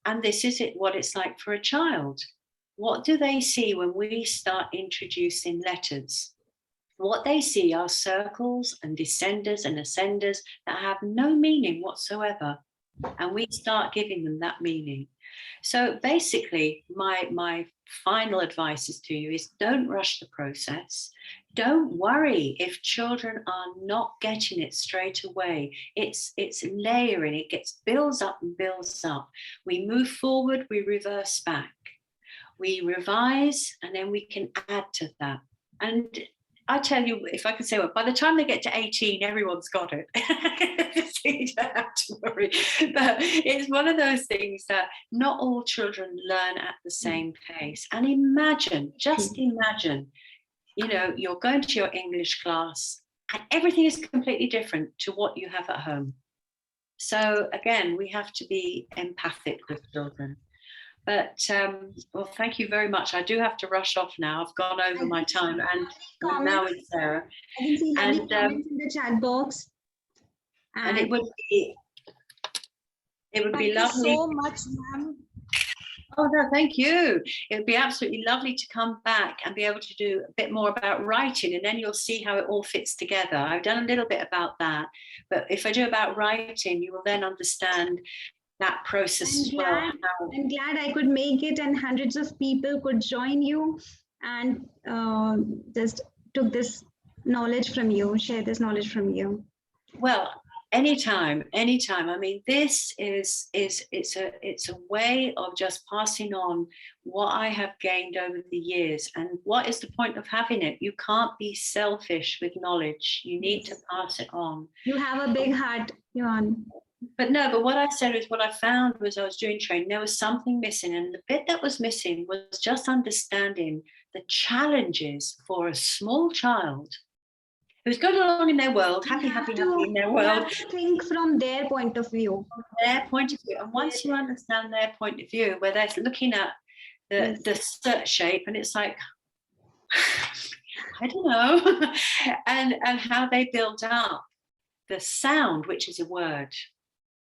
And this is what it's like for a child. What do they see when we start introducing letters? What they see are circles and descenders and ascenders that have no meaning whatsoever. And we start giving them that meaning. So basically, my final advice is to you is don't rush the process. Don't worry if children are not getting it straight away. It's layering, it builds up and builds up. We move forward, we reverse back. We revise, and then we can add to that. And I tell you, if I could say, by the time they get to 18, everyone's got it. So you don't have to worry. But it's one of those things that not all children learn at the same pace. And imagine, just imagine, you're going to your English class And everything is completely different to what you have at home. So again, we have to be empathic with children. But well, thank you very much. I do have to rush off now. I've gone over my time, and I'm now with Sarah. I can see lovely And, comments in the chat box. And it would be Thank lovely. you so much, ma'am. Oh no, thank you. It would be absolutely lovely to come back and be able to do a bit more about writing, and then you'll see how it all fits together. I've done a little bit about that, but if I do about writing, you will then understand that process as well. I'm glad I could make it, and hundreds of people could join you and just took this knowledge from you, share this knowledge from you. Well, anytime. I mean, this is it's a way of just passing on what I have gained over the years. And what is the point of having it? You can't be selfish with knowledge. You need to pass it on. You have a big heart, Johan. But what I said is what I found was I was doing training, there was something missing. And the bit that was missing was just understanding the challenges for a small child who's going along in their world, happy in their world. You have to think from their point of view. From their point of view. And once you understand their point of view, where they're looking at the search shape, and it's like, I don't know, and how they build up the sound, which is a word,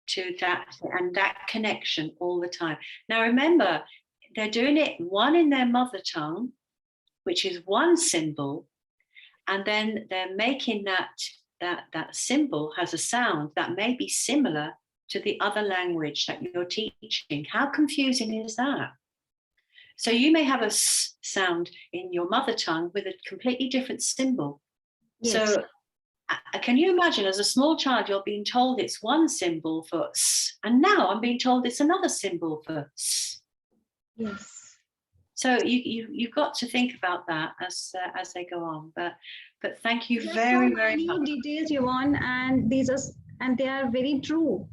to that, and that connection all the time. Now remember, they're doing it one in their mother tongue, which is one symbol, and then they're making that symbol has a sound that may be similar to the other language that you're teaching. How confusing is that? So you may have a S sound in your mother tongue with a completely different symbol. Yes. So can you imagine, as a small child, you're being told it's one symbol for S, and now I'm being told it's another symbol for S. Yes. So you've got to think about that as they go on. But thank you very much. Details, Yvonne, and they are very true.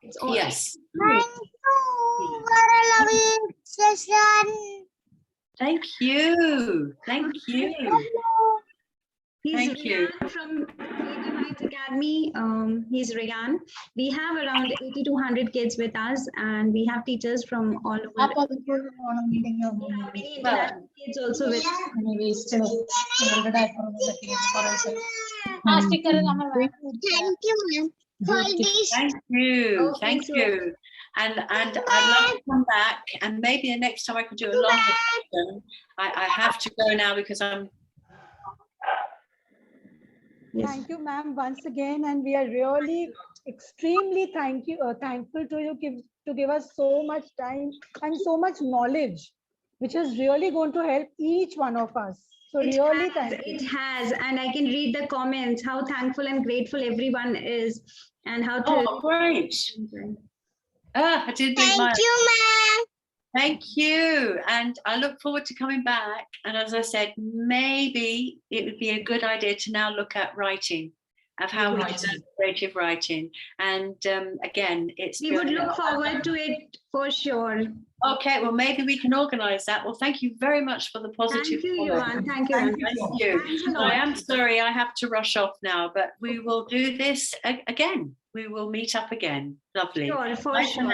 It's all yes. Thank you for a lovely session. Thank you. Thank you. Thank you. From Creative Heights Academy, he's Regan. We have around 80 to 100 kids with us, and we have teachers from all over. Many international kids also with us. Thank you, ma'am. Thank you. Thank you. And I'd love to come back, and maybe the next time I could do a longer session. I have to go now because I'm. Thank you, ma'am, once again, and we are really extremely thankful to you to give us so much time and so much knowledge, which is really going to help each one of us. So thank you. It has, and I can read the comments, how thankful and grateful everyone is, and how to. Oh, great. I did. Thank you, ma'am. Thank you. And I look forward to coming back. And as I said, maybe it would be a good idea to now look at writing, of how we do creative writing. And again, we would look forward to it for sure. Okay, well, maybe we can organize that. Well, thank you very much for the positive. Thank you, Yuan. Thank you. Thank you. I am sorry I have to rush off now, but we will do this again. We will meet up again. Lovely. Sure, for bye sure.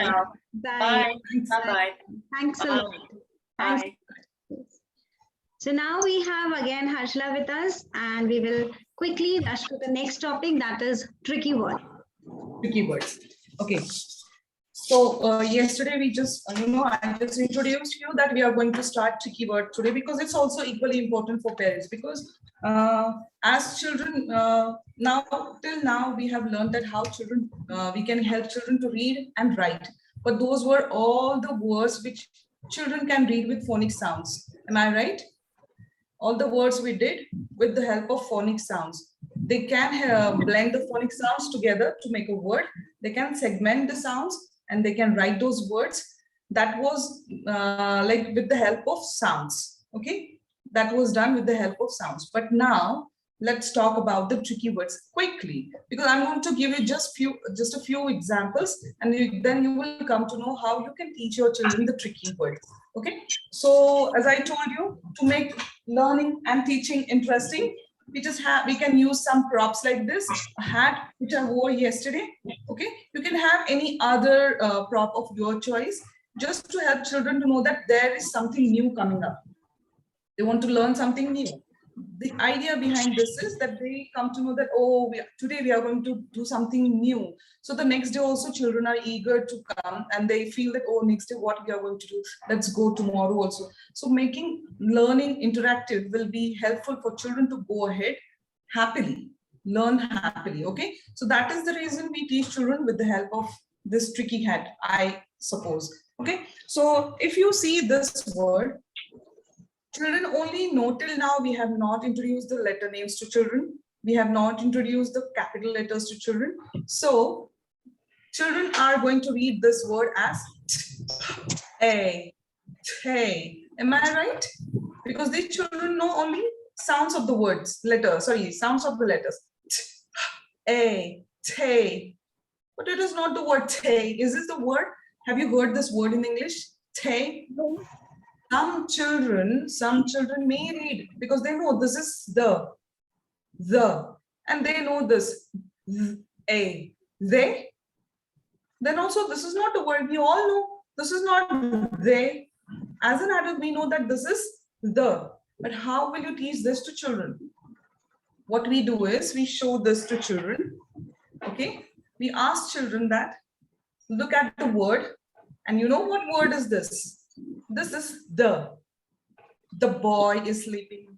Bye. Bye. Bye-bye. Thanks a lot. Bye. So now we have again Harshla with us, and we will quickly rush to the next topic, that is tricky word. Tricky words. Okay. So yesterday we just, I just introduced you that we are going to start tricky word today, because it's also equally important for parents, because as children, till now we have learned that how children, we can help children to read and write. But those were all the words which children can read with phonic sounds. Am I right? All the words we did with the help of phonic sounds. They can blend the phonic sounds together to make a word. They can segment the sounds and they can write those words. That was like with the help of sounds. Okay, that was done with the help of sounds. But now let's talk about the tricky words quickly, because I'm going to give you just a few examples, and then you will come to know how you can teach your children the tricky words. Okay, so as I told you, to make learning and teaching interesting, we can use some props like this, a hat which I wore yesterday. Okay, you can have any other prop of your choice, just to help children to know that there is something new coming up. They want to learn something new. The idea behind this is that they come to know that, oh, today we are going to do something new. So the next day also children are eager to come, and they feel that, oh, next day what we are going to do, let's go tomorrow also. So making learning interactive will be helpful for children to go ahead happily, learn happily. Okay, so that is the reason we teach children with the help of this tricky hat, I suppose. Okay, so if you see this word, children only know till now we have not introduced the letter names to children. We have not introduced the capital letters to children. So children are going to read this word as a. Am I right? Because these children know only sounds of the words, sounds of the letters. A, te. But it is not the word te. Is this the word? Have you heard this word in English? Te? No. Some children may read because they know this is the, and they know this, a, they. Then also this is not a word. We all know this is not they. As an adult, we know that this is the. But how will you teach this to children? What we do is we show this to children. Okay, we ask children that look at the word, and you know what word is this? This is the. The boy is sleeping.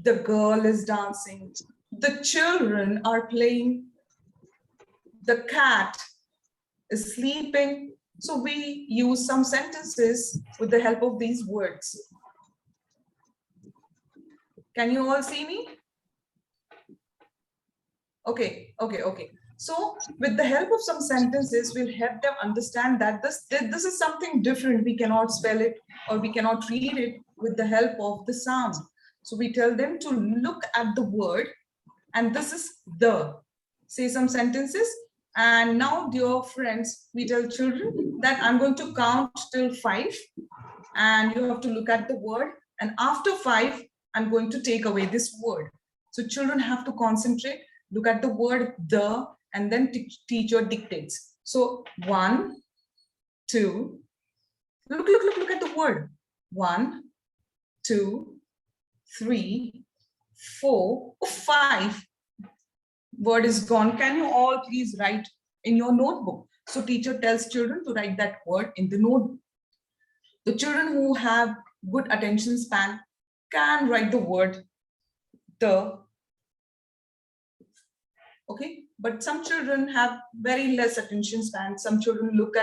The girl is dancing. The children are playing. The cat is sleeping. So we use some sentences with the help of these words. Can you all see me? Okay. So with the help of some sentences, we'll help them understand that this is something different. We cannot spell it or we cannot read it with the help of the sound. So we tell them to look at the word, and this is the. Say some sentences. And now, dear friends, we tell children that I'm going to count till 5, and you have to look at the word. And after 5, I'm going to take away this word. So children have to concentrate, look at the word the, and then teacher dictates. So 1, 2, look at the word. 1, 2, 3, 4, 5. Word is gone. Can you all please write in your notebook? So teacher tells children to write that word in the notebook. The children who have good attention span can write the word the. Okay, but some children have very less attention span. Some children look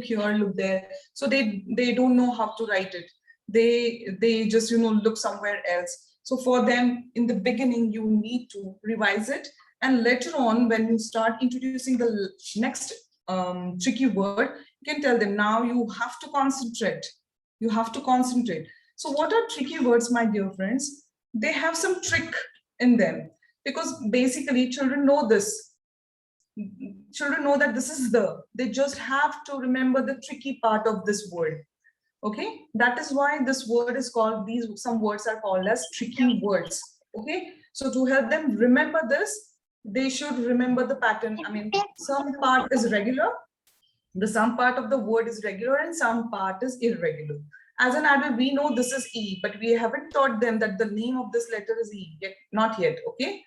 here, look there. So they don't know how to write it. They just look somewhere else. So for them, in the beginning, you need to revise it. And later on, when you start introducing the next tricky word, you can tell them, now you have to concentrate. You have to concentrate. So what are tricky words, my dear friends? They have some trick in them, because basically children know this. Children know that this is the. They just have to remember the tricky part of this word. Okay, that is why this word is called, some words are called as tricky words. Okay, so to help them remember this, they should remember the pattern. I mean, some part is regular, some part of the word is regular, and some part is irregular. As an adult, we know this is E, but we haven't taught them that the name of this letter is E yet, not yet. Okay,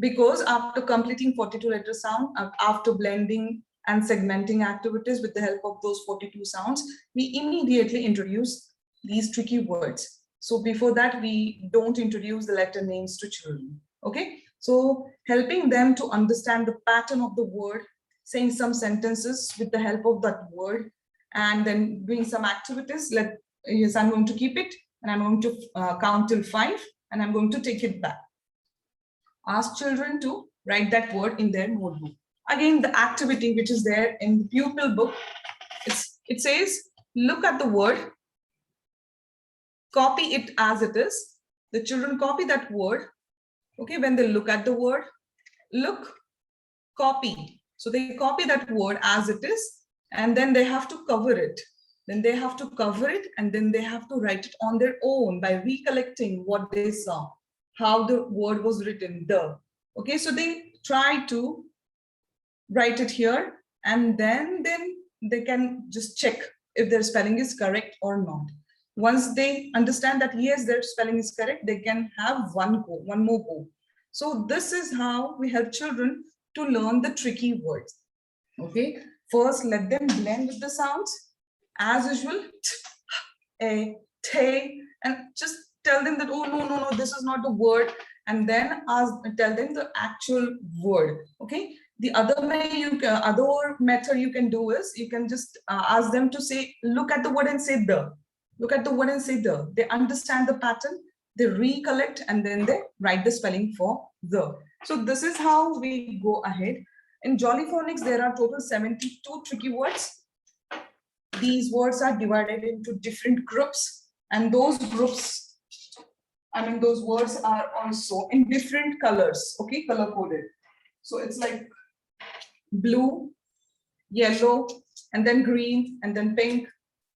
because after completing 42 letter sound, after blending and segmenting activities with the help of those 42 sounds, we immediately introduce these tricky words. So before that, we don't introduce the letter names to children. Okay, so helping them to understand the pattern of the word, saying some sentences with the help of that word, and then doing some activities. Yes, I'm going to keep it, and I'm going to count till 5, and I'm going to take it back. Ask children to write that word in their notebook. Again, the activity which is there in the pupil book, it says, look at the word, copy it as it is. The children copy that word. Okay, when they look at the word, look, copy. So they copy that word as it is, and then they have to cover it. Then they have to cover it, and then they have to write it on their own by recollecting what they saw. how the word was written, the. Okay, so they try to write it here, and then they can just check if their spelling is correct or not. Once they understand that yes, their spelling is correct, they can have one more go. So this is how we help children to learn the tricky words. Okay, first let them blend with the sounds as usual, a, te, and just tell them that, oh no, this is not the word, and then tell them the actual word. Okay, the other method you can do is you can just ask them to say, look at the word and say the. Look at the word and say the. They understand the pattern, they recollect, and then they write the spelling for the. So this is how we go ahead. In JollyPhonics, there are total 72 tricky words. These words are divided into different groups, and those groups, those words are also in different colors, okay, color coded. So it's like blue, yellow, and then green, and then pink.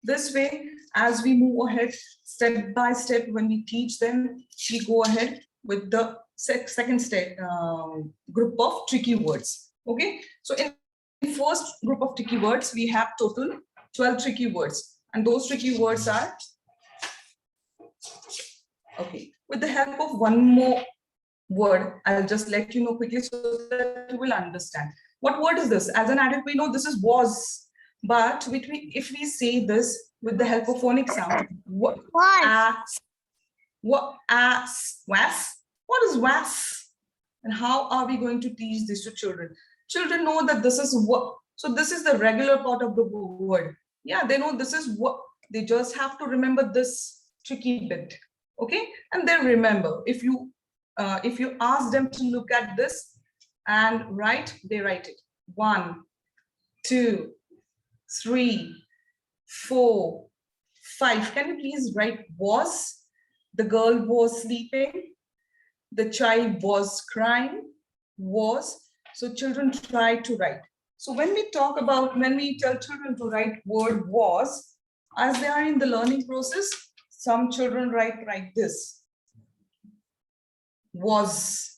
This way, as we move ahead, step by step, when we teach them, we go ahead with the second step group of tricky words. Okay, so in the first group of tricky words, we have total 12 tricky words, and those tricky words are, okay, with the help of one more word, I'll just let you know quickly so that you will understand. What word is this? As an adult, we know this is was, but if we say this with the help of phonic sound, what is was? And how are we going to teach this to children? Children know that this is what, so this is the regular part of the word. Yeah, they know this is what, they just have to remember this tricky bit. Okay, and then remember, if you ask them to look at this and write, they write it. 1, 2, 3, 4, 5. Can you please write was? The girl was sleeping. The child was crying. Was. So children try to write. So when we tell children to write word was, as they are in the learning process, some children write like this. Was.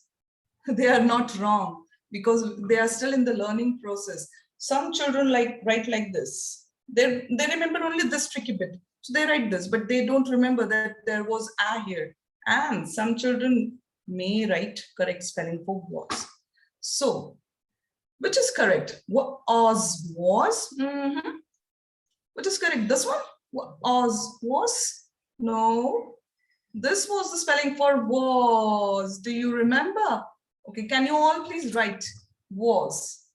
They are not wrong because they are still in the learning process. Some children write like this. They remember only this tricky bit. So they write this, but they don't remember that there was a here. And some children may write correct spelling for was. So, which is correct? Was? Which is correct? This one? Was? No. This was the spelling for was. Do you remember? Okay, can you all please write was?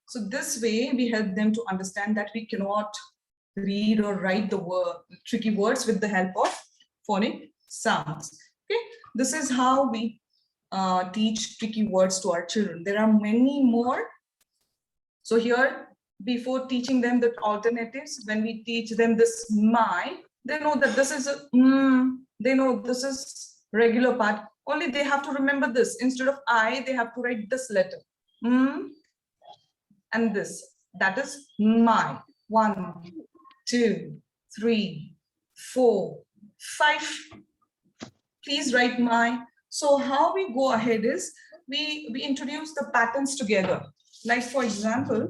So this way we help them to understand that we cannot read or write the tricky words with the help of phonic sounds. Okay, this is how we teach tricky words to our children. There are many more. So here, before teaching them the alternatives, when we teach them this my, they know that this is they know this is regular part. Only they have to remember this. Instead of I, they have to write this letter. And this. That is my. 1, 2, 3, 4, 5. Please write my. So how we go ahead is we introduce the patterns together. Like for example,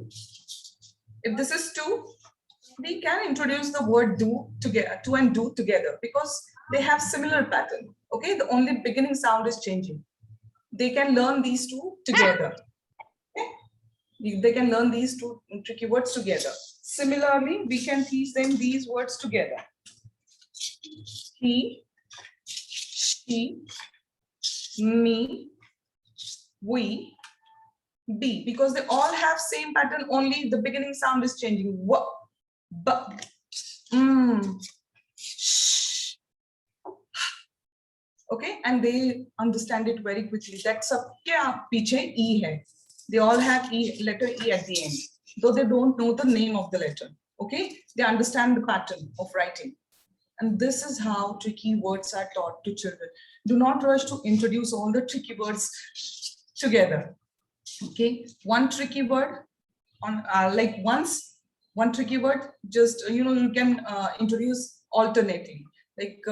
if this is 2, we can introduce the word do together, to and do together, because they have similar pattern. Okay, the only beginning sound is changing. They can learn these two together. Okay? They can learn these two tricky words together. Similarly, we can teach them these words together. He, she, me, we, be, because they all have same pattern, only the beginning sound is changing. What? But okay, and they understand it very quickly. That's a kya piche e hai. They all have letter E at the end, though they don't know the name of the letter. Okay, they understand the pattern of writing. And this is how tricky words are taught to children. Do not rush to introduce all the tricky words together. Okay, one tricky word on one tricky word, just you can introduce alternating. Like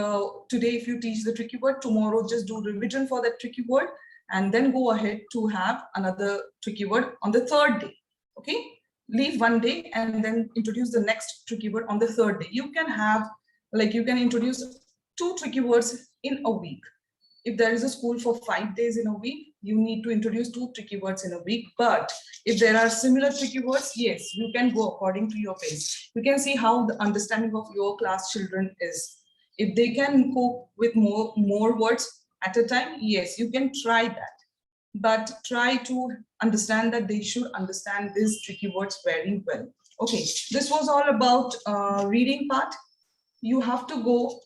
today, if you teach the tricky word, tomorrow just do revision for that tricky word, and then go ahead to have another tricky word on the third day. Okay, leave one day and then introduce the next tricky word on the third day. You can have, like, you can introduce 2 tricky words in a week. If there is a school for 5 days in a week, you need to introduce 2 tricky words in a week. But if there are similar tricky words, yes, you can go according to your pace. You can see how the understanding of your class children is. If they can cope with more words at a time, yes, you can try that. But try to understand that they should understand these tricky words very well. Okay, this was all about reading part. You have to go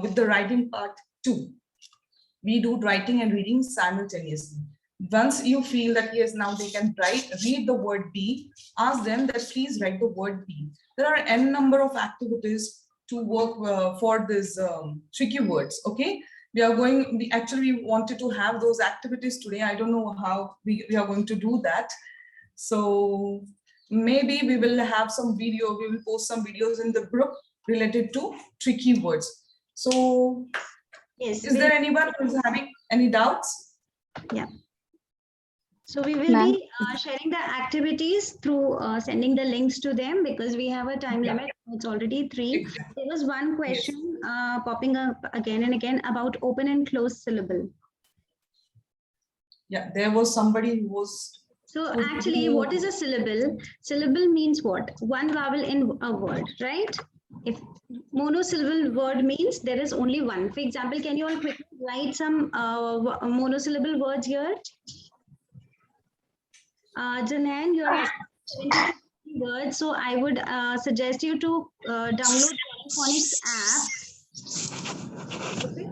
with the writing part too. We do writing and reading simultaneously. Once you feel that yes, now they can read the word be, ask them that please write the word be. There are n number of activities to work for these tricky words. Okay, we actually wanted to have those activities today. I don't know how we are going to do that. So maybe we will have some video, we will post some videos in the group related to tricky words. So Yes. is there anyone who is having any doubts? Yeah. So we will be sharing the activities through sending the links to them, because we have a time limit. It's already 3. Exactly. There was one question popping up again and again about open and closed syllable. Yeah, there was somebody who was. So actually, what is a syllable? Syllable means what? One vowel in a word, right? If monosyllable word means there is only one. For example, can you all quickly write some monosyllable words here? Janan, you're asking words, so I would suggest you to download JollyPhonics app. Okay.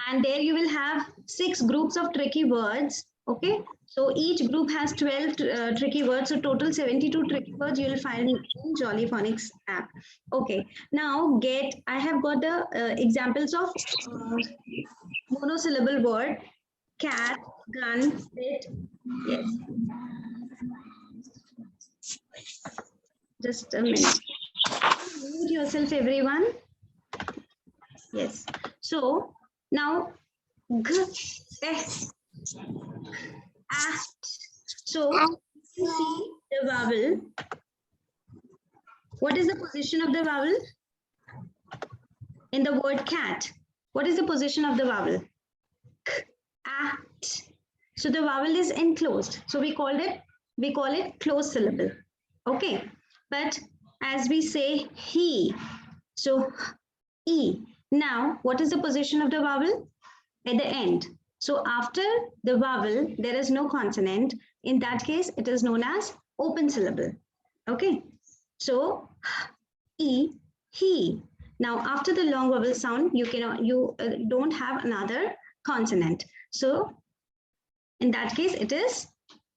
And there you will have 6 groups of tricky words. Okay. So each group has 12 tricky words. So total 72 tricky words you will find in JollyPhonics app. Okay. Now I have got the examples of monosyllable word: cat, gun, sit. Yes. Just a minute. Mute yourself, everyone. Yes. So now g, s, at. So you see the vowel. What is the position of the vowel in the word cat? What is the position of the vowel? K, at. So the vowel is enclosed. So we call it closed syllable. Okay. But as we say he, so e. Now, what is the position of the vowel? At the end. So after the vowel, there is no consonant. In that case, it is known as open syllable. Okay. So e, he. Now, after the long vowel sound, you don't have another consonant. So in that case, it is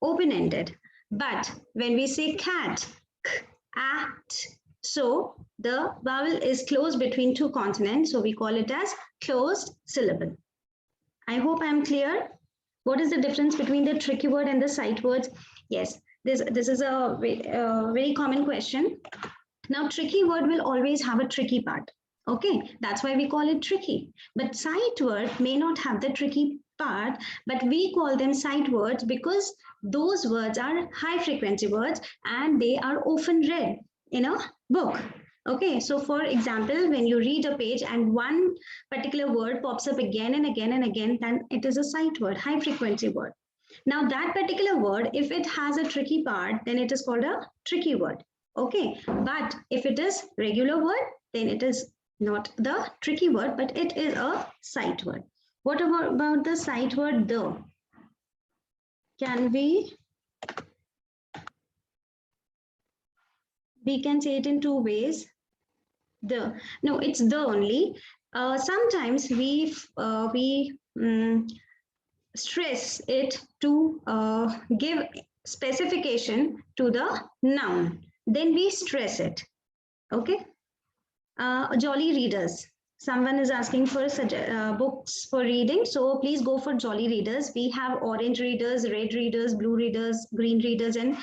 open-ended. But when we say cat, k, at, so the vowel is closed between 2 consonants. So we call it as closed syllable. I hope I am clear. What is the difference between the tricky word and the sight words? Yes, this is a very common question. Now, tricky word will always have a tricky part. Okay, that's why we call it tricky. But sight word may not have the tricky part, but we call them sight words because those words are high frequency words and they are often read in a book. Okay, so for example, when you read a page and one particular word pops up again and again and again, then it is a sight word, high frequency word. Now that particular word, if it has a tricky part, then it is called a tricky word. Okay, but if it is regular word, then it is not the tricky word, but it is a sight word. What about the sight word the? Can we can say it in 2 ways. The, no, it's the only. Sometimes we stress it to give specification to the noun. Then we stress it. Okay. Jolly readers. Someone is asking for books for reading. So please go for Jolly readers. We have orange readers, red readers, blue readers, green readers, and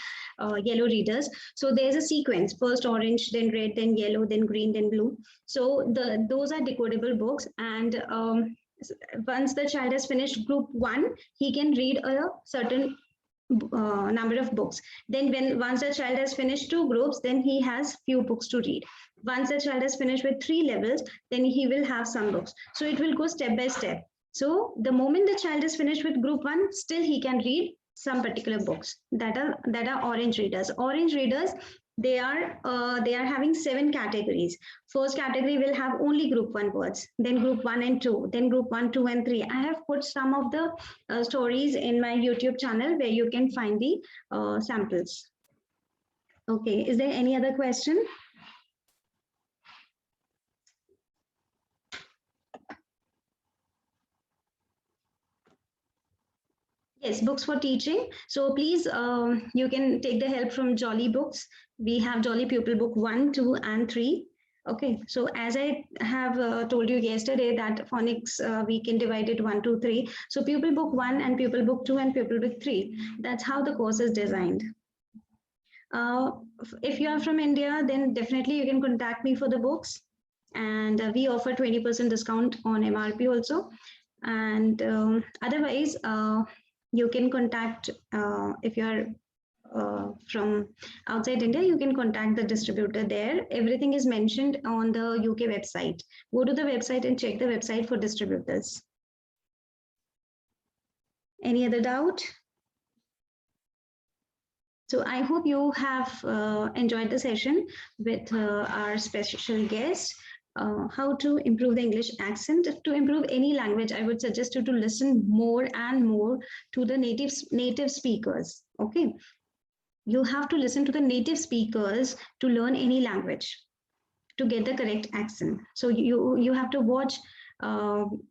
yellow readers. So there's a sequence: first orange, then red, then yellow, then green, then blue. So those are decodable books. And once the child has finished group 1, he can read a certain number of books. Then once the child has finished 2 groups, then he has few books to read. Once the child has finished with 3 levels, then he will have some books. So it will go step by step. So the moment the child is finished with group 1, still he can read some particular books that are orange readers. Orange readers, they are having 7 categories. First category will have only group 1 words, then group 1 and 2, then group 1, 2 and 3. I have put some of the stories in my YouTube channel where you can find the samples. Okay, is there any other question? Yes, books for teaching. So please, you can take the help from Jolly Books. We have Jolly Pupil Book 1, 2, and 3. Okay, so as I have told you yesterday that phonics, we can divide it 1, 2, 3. So Pupil Book 1 and Pupil Book 2 and Pupil Book 3. That's how the course is designed. If you are from India, then definitely you can contact me for the books. And we offer 20% discount on MRP also. And otherwise, you can contact, if you are from outside India, you can contact the distributor there. Everything is mentioned on the UK website. Go to the website and check the website for distributors. Any other doubt? So I hope you have enjoyed the session with our special guest. How to improve the English accent. To improve any language, I would suggest you to listen more and more to the native speakers. Okay, you have to listen to the native speakers to learn any language, to get the correct accent. So you have to watch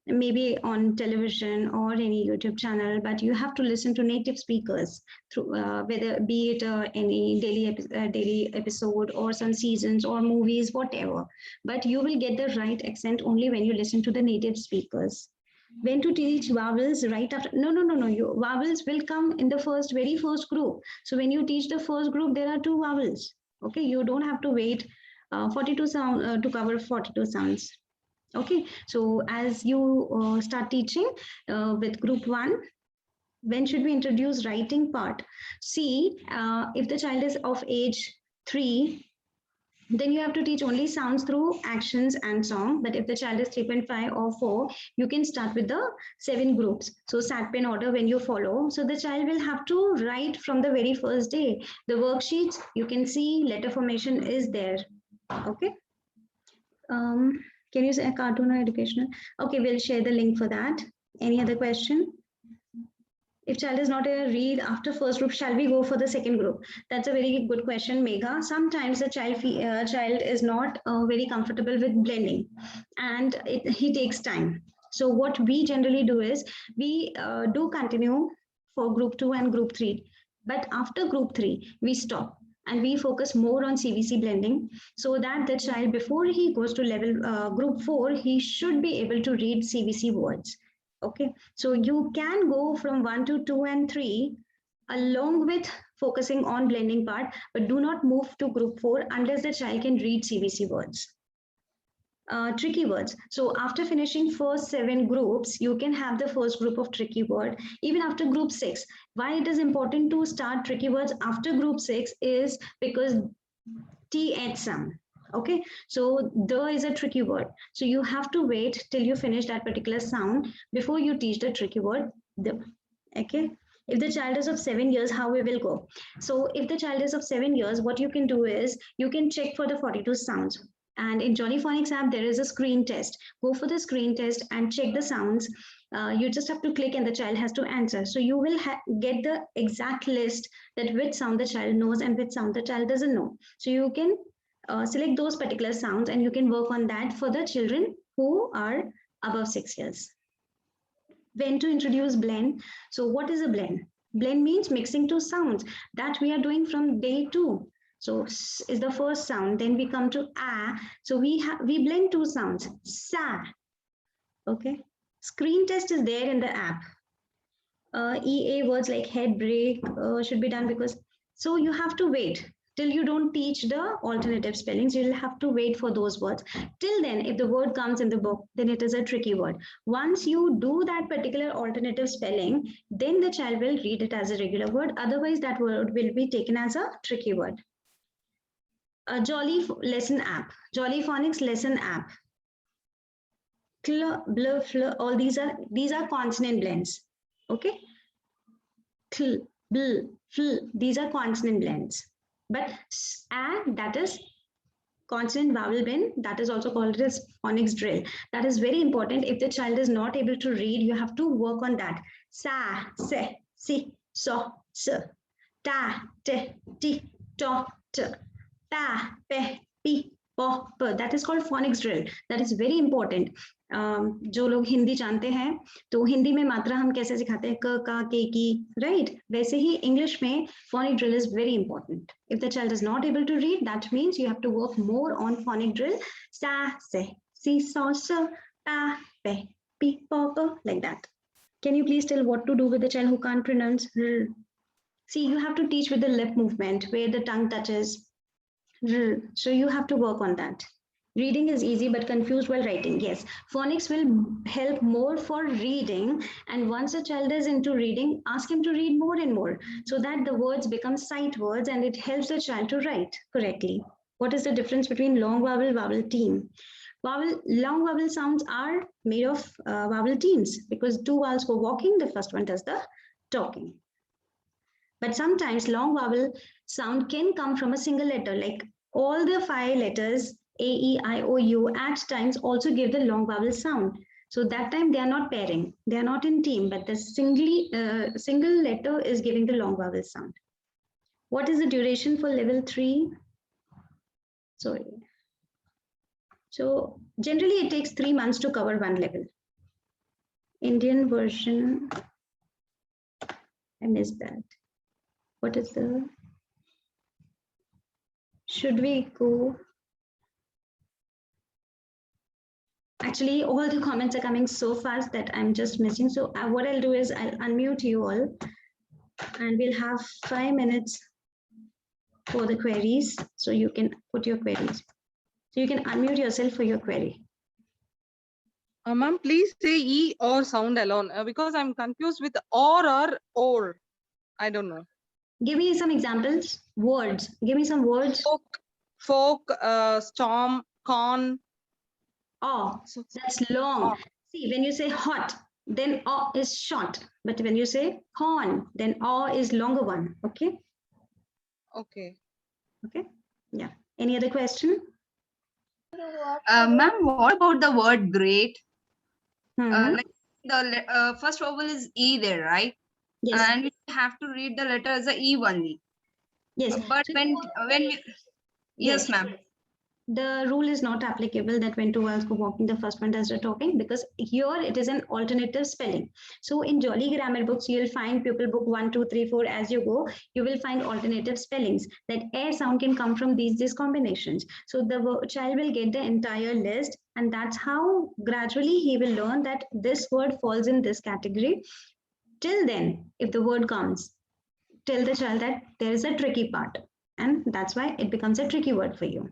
maybe on television or any YouTube channel, but you have to listen to native speakers through whether be it any daily episode or some seasons or movies, whatever. But you will get the right accent only when you listen to the native speakers. When to teach vowels right after? No. Vowels will come in the very first group. So when you teach the first group, there are 2 vowels. Okay, you don't have to wait 42 sound to cover 42 sounds. Okay, so as you start teaching with group 1, when should we introduce writing part? See, if the child is of age 3, then you have to teach only sounds through actions and song. But if the child is 3.5 or 4, you can start with the 7 groups. So sat pen order when you follow. So the child will have to write from the very first day. The worksheets, you can see letter formation is there. Okay. Can you say a cartoon or educational? Okay, we'll share the link for that. Any other question? If child is not able to read after first group, shall we go for the second group? That's a very good question, Megha. Sometimes the child is not very comfortable with blending, and he takes time. So what we generally do is we do continue for group 2 and group 3. But after group 3, we stop. And we focus more on CVC blending so that the child, before he goes to level group 4, he should be able to read CVC words. Okay, so you can go from 1 to 2 and 3 along with focusing on blending part, but do not move to group 4 unless the child can read CVC words. Tricky words. So after finishing first 7 groups, you can have the first group of tricky word even after group 6. Why it is important to start tricky words after group 6 is because TH sound. Okay, so the is a tricky word. So you have to wait till you finish that particular sound before you teach the tricky word the. Okay. If the child is of 7 years, how we will go? So if the child is of 7 years, what you can do is you can check for the 42 sounds. And in JollyPhonics app, there is a screen test. Go for the screen test and check the sounds. You just have to click and the child has to answer. So you will get the exact list that which sound the child knows and which sound the child doesn't know. So you can select those particular sounds and you can work on that for the children who are above 6 years. When to introduce blend? So what is a blend? Blend means mixing 2 sounds that we are doing from day 2. So s is the first sound, then we come to a. So we blend 2 sounds, sa. Okay. Screen test is there in the app. EA words like head break should be done because So you have to wait till you don't teach the alternative spellings. You'll have to wait for those words. Till then, if the word comes in the book, then it is a tricky word. Once you do that particular alternative spelling, then the child will read it as a regular word. Otherwise, that word will be taken as a tricky word. A lesson app, JollyPhonics lesson app. Cl, bl, fl, all these are consonant blends. Okay. Cl, bl, fl, these are consonant blends. But that is consonant vowel blend, that is also called as phonics drill. That is very important. If the child is not able to read, you have to work on that. Sa, se, si, so, s, ta, te, ti, to, t, ta, pe, pi, po, p. That is called phonics drill. That is very important. जो लोग हिंदी जानते हैं तो हिंदी में मात्रा हम कैसे सिखाते हैं, क, का, के, की, right? वैसे ही इंग्लिश में phonic drill is very important. If the child is not able to read, that means you have to work more on phonic drill. Sa, se, si, so, so, ta, pe, pi, po, po, like that. Can you please tell what to do with the child who can't pronounce? See, you have to teach with the lip movement where the tongue touches. So you have to work on that. Reading is easy but confused while writing. Yes, phonics will help more for reading. And once a child is into reading, ask him to read more and more so that the words become sight words and it helps the child to write correctly. What is the difference between long vowel, vowel team? Long vowel sounds are made of vowel teams because two vowels go walking, the first one does the talking. But sometimes long vowel sound can come from a single letter, like all the 5 letters A, E, I, O, U at times also give the long vowel sound. So that time they are not pairing, they are not in team, but the single letter is giving the long vowel sound. What is the duration for level 3? Sorry. So generally it takes 3 months to cover one level. Indian version, I missed that. What is the, should we go? Actually, all the comments are coming so fast that I'm just missing. So what I'll do is I'll unmute you all and we'll have 5 minutes for the queries. So you can put your queries. So you can unmute yourself for your query. Ma'am, please say E or sound alone because I'm confused with or. I don't know. Give me some examples, words. Give me some words. Folk, storm, corn. Oh, that's long. See, when you say hot, then O is short. But when you say corn, then O is longer one. Okay. Okay. Okay. Yeah. Any other question? Ma'am, what about the word great? Hmm. Like the first vowel is E there, right? Yes. And we have to read the letter as a E only. Yes. But So when we, yes, ma'am. The rule is not applicable that when two vowels go walking, the first one does the talking, because here it is an alternative spelling. So in Jolly grammar books, you'll find pupil book 1, 2, 3, 4. As you go, you will find alternative spellings. That air sound can come from these combinations. So the child will get the entire list, and that's how gradually he will learn that this word falls in this category. Till then, if the word comes, tell the child that there is a tricky part, and that's why it becomes a tricky word for you.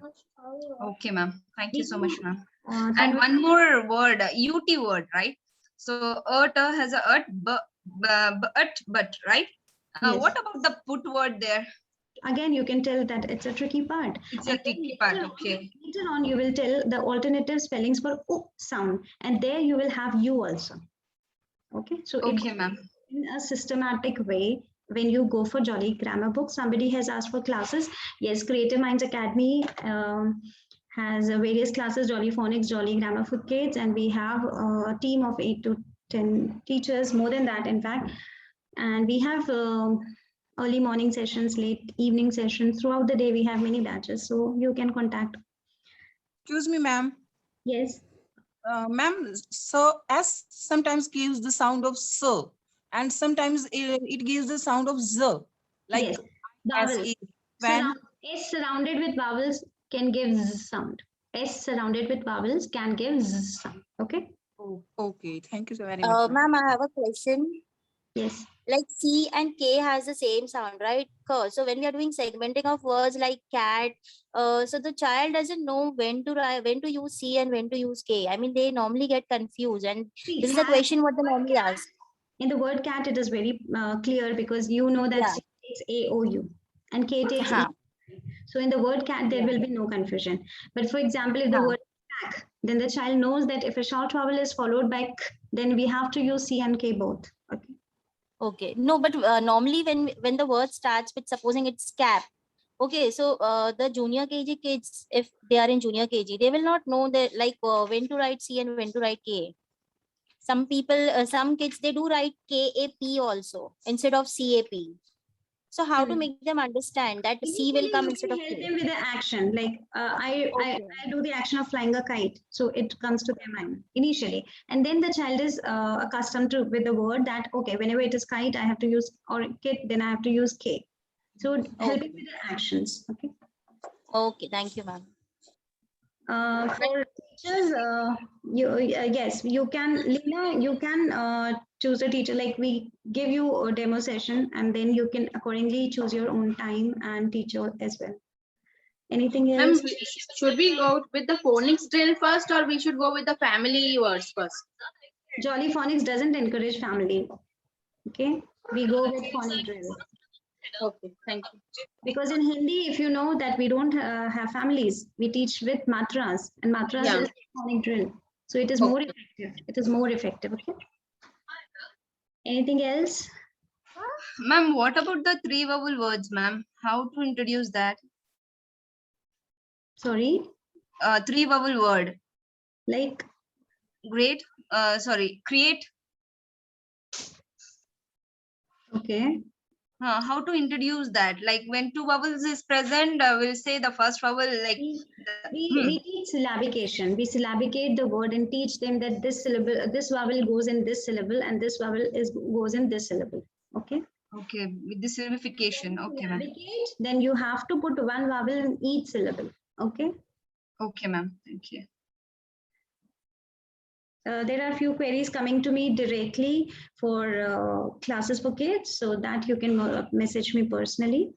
Okay, ma'am. Thank you so much, ma'am. And one more word, UT word, right? So has a but, right? Yes. What about the put word there? Again, you can tell that it's a tricky part. It's a tricky part, okay. Later on, you will tell the alternative spellings for O sound, and there you will have U also. Okay, so okay, ma'am. In a systematic way, when you go for Jolly grammar book, somebody has asked for classes. Yes, Creative Minds Academy has various classes, JollyPhonics, Jolly Grammar for Kids, and we have a team of 8 to 10 teachers, more than that, in fact. And we have early morning sessions, late evening sessions. Throughout the day, we have many batches, so you can contact. Excuse me, ma'am. Yes. Ma'am, so S sometimes gives the sound of so, and sometimes it gives the sound of z. Like yes, vowels. When S surrounded with vowels can give z sound. S surrounded with vowels can give z sound. Okay. Oh, okay. Thank you so very much. Ma'am, I have a question. Yes. Like C and K has the same sound, right? So when we are doing segmenting of words like cat, so the child doesn't know when to write, when to use C and when to use K. I mean, they normally get confused, and See, this is a cat, question what they normally ask. in the word cat, it is very clear because you know that Yeah. C takes A-O-U and K takes Huh. E. So in the word cat, there Yeah. will be no confusion. But for example, if the Huh. word pack, then the child knows that if a short vowel is followed by k, then we have to use C and K both. Okay. Okay. No, but normally when the word starts with supposing it's cap. Okay, so the junior KG kids, if they are in junior KG, they will not know that like when to write C and when to write K. Some people, some kids, they do write KAP also instead of CAP. So how to make them understand that C will Initially, come you instead can of help K? them with the action. Like I do the action of flying a kite, so it comes to their mind initially, and then the child is accustomed to with the word that okay, whenever it is kite, I have to use or kit, then I have to use K. So helping with the actions. Okay. Okay, thank you, ma'am. For teachers, yes, you can, Lina, you can choose a teacher. Like we give you a demo session, and then you can accordingly choose your own time and teacher as well. Anything else? Should we go with the phonics drill first, or we should go with the family words first? JollyPhonics doesn't encourage family. Okay, we go with phonic drill. Okay, thank you. Because in Hindi, if you know that we don't have families, we teach with matras, and matras Yeah. is phonic drill. So it is more effective. It is more effective. Okay. Anything else? Ma'am, what about the three vowel words, ma'am? How to introduce that? Sorry? Three vowel word. Like? Great. Sorry, create. Okay. How to introduce that? Like when two vowels is present, we'll say the first vowel like. We teach syllabication. We syllabicate the word and teach them that this syllable, this vowel goes in this syllable, and this vowel goes in this syllable. Okay. Okay, with the syllabification. Okay, ma'am. Then you have to put one vowel in each syllable. Okay. Okay, ma'am. Thank you. There are a few queries coming to me directly for classes for kids, so that you can message me personally.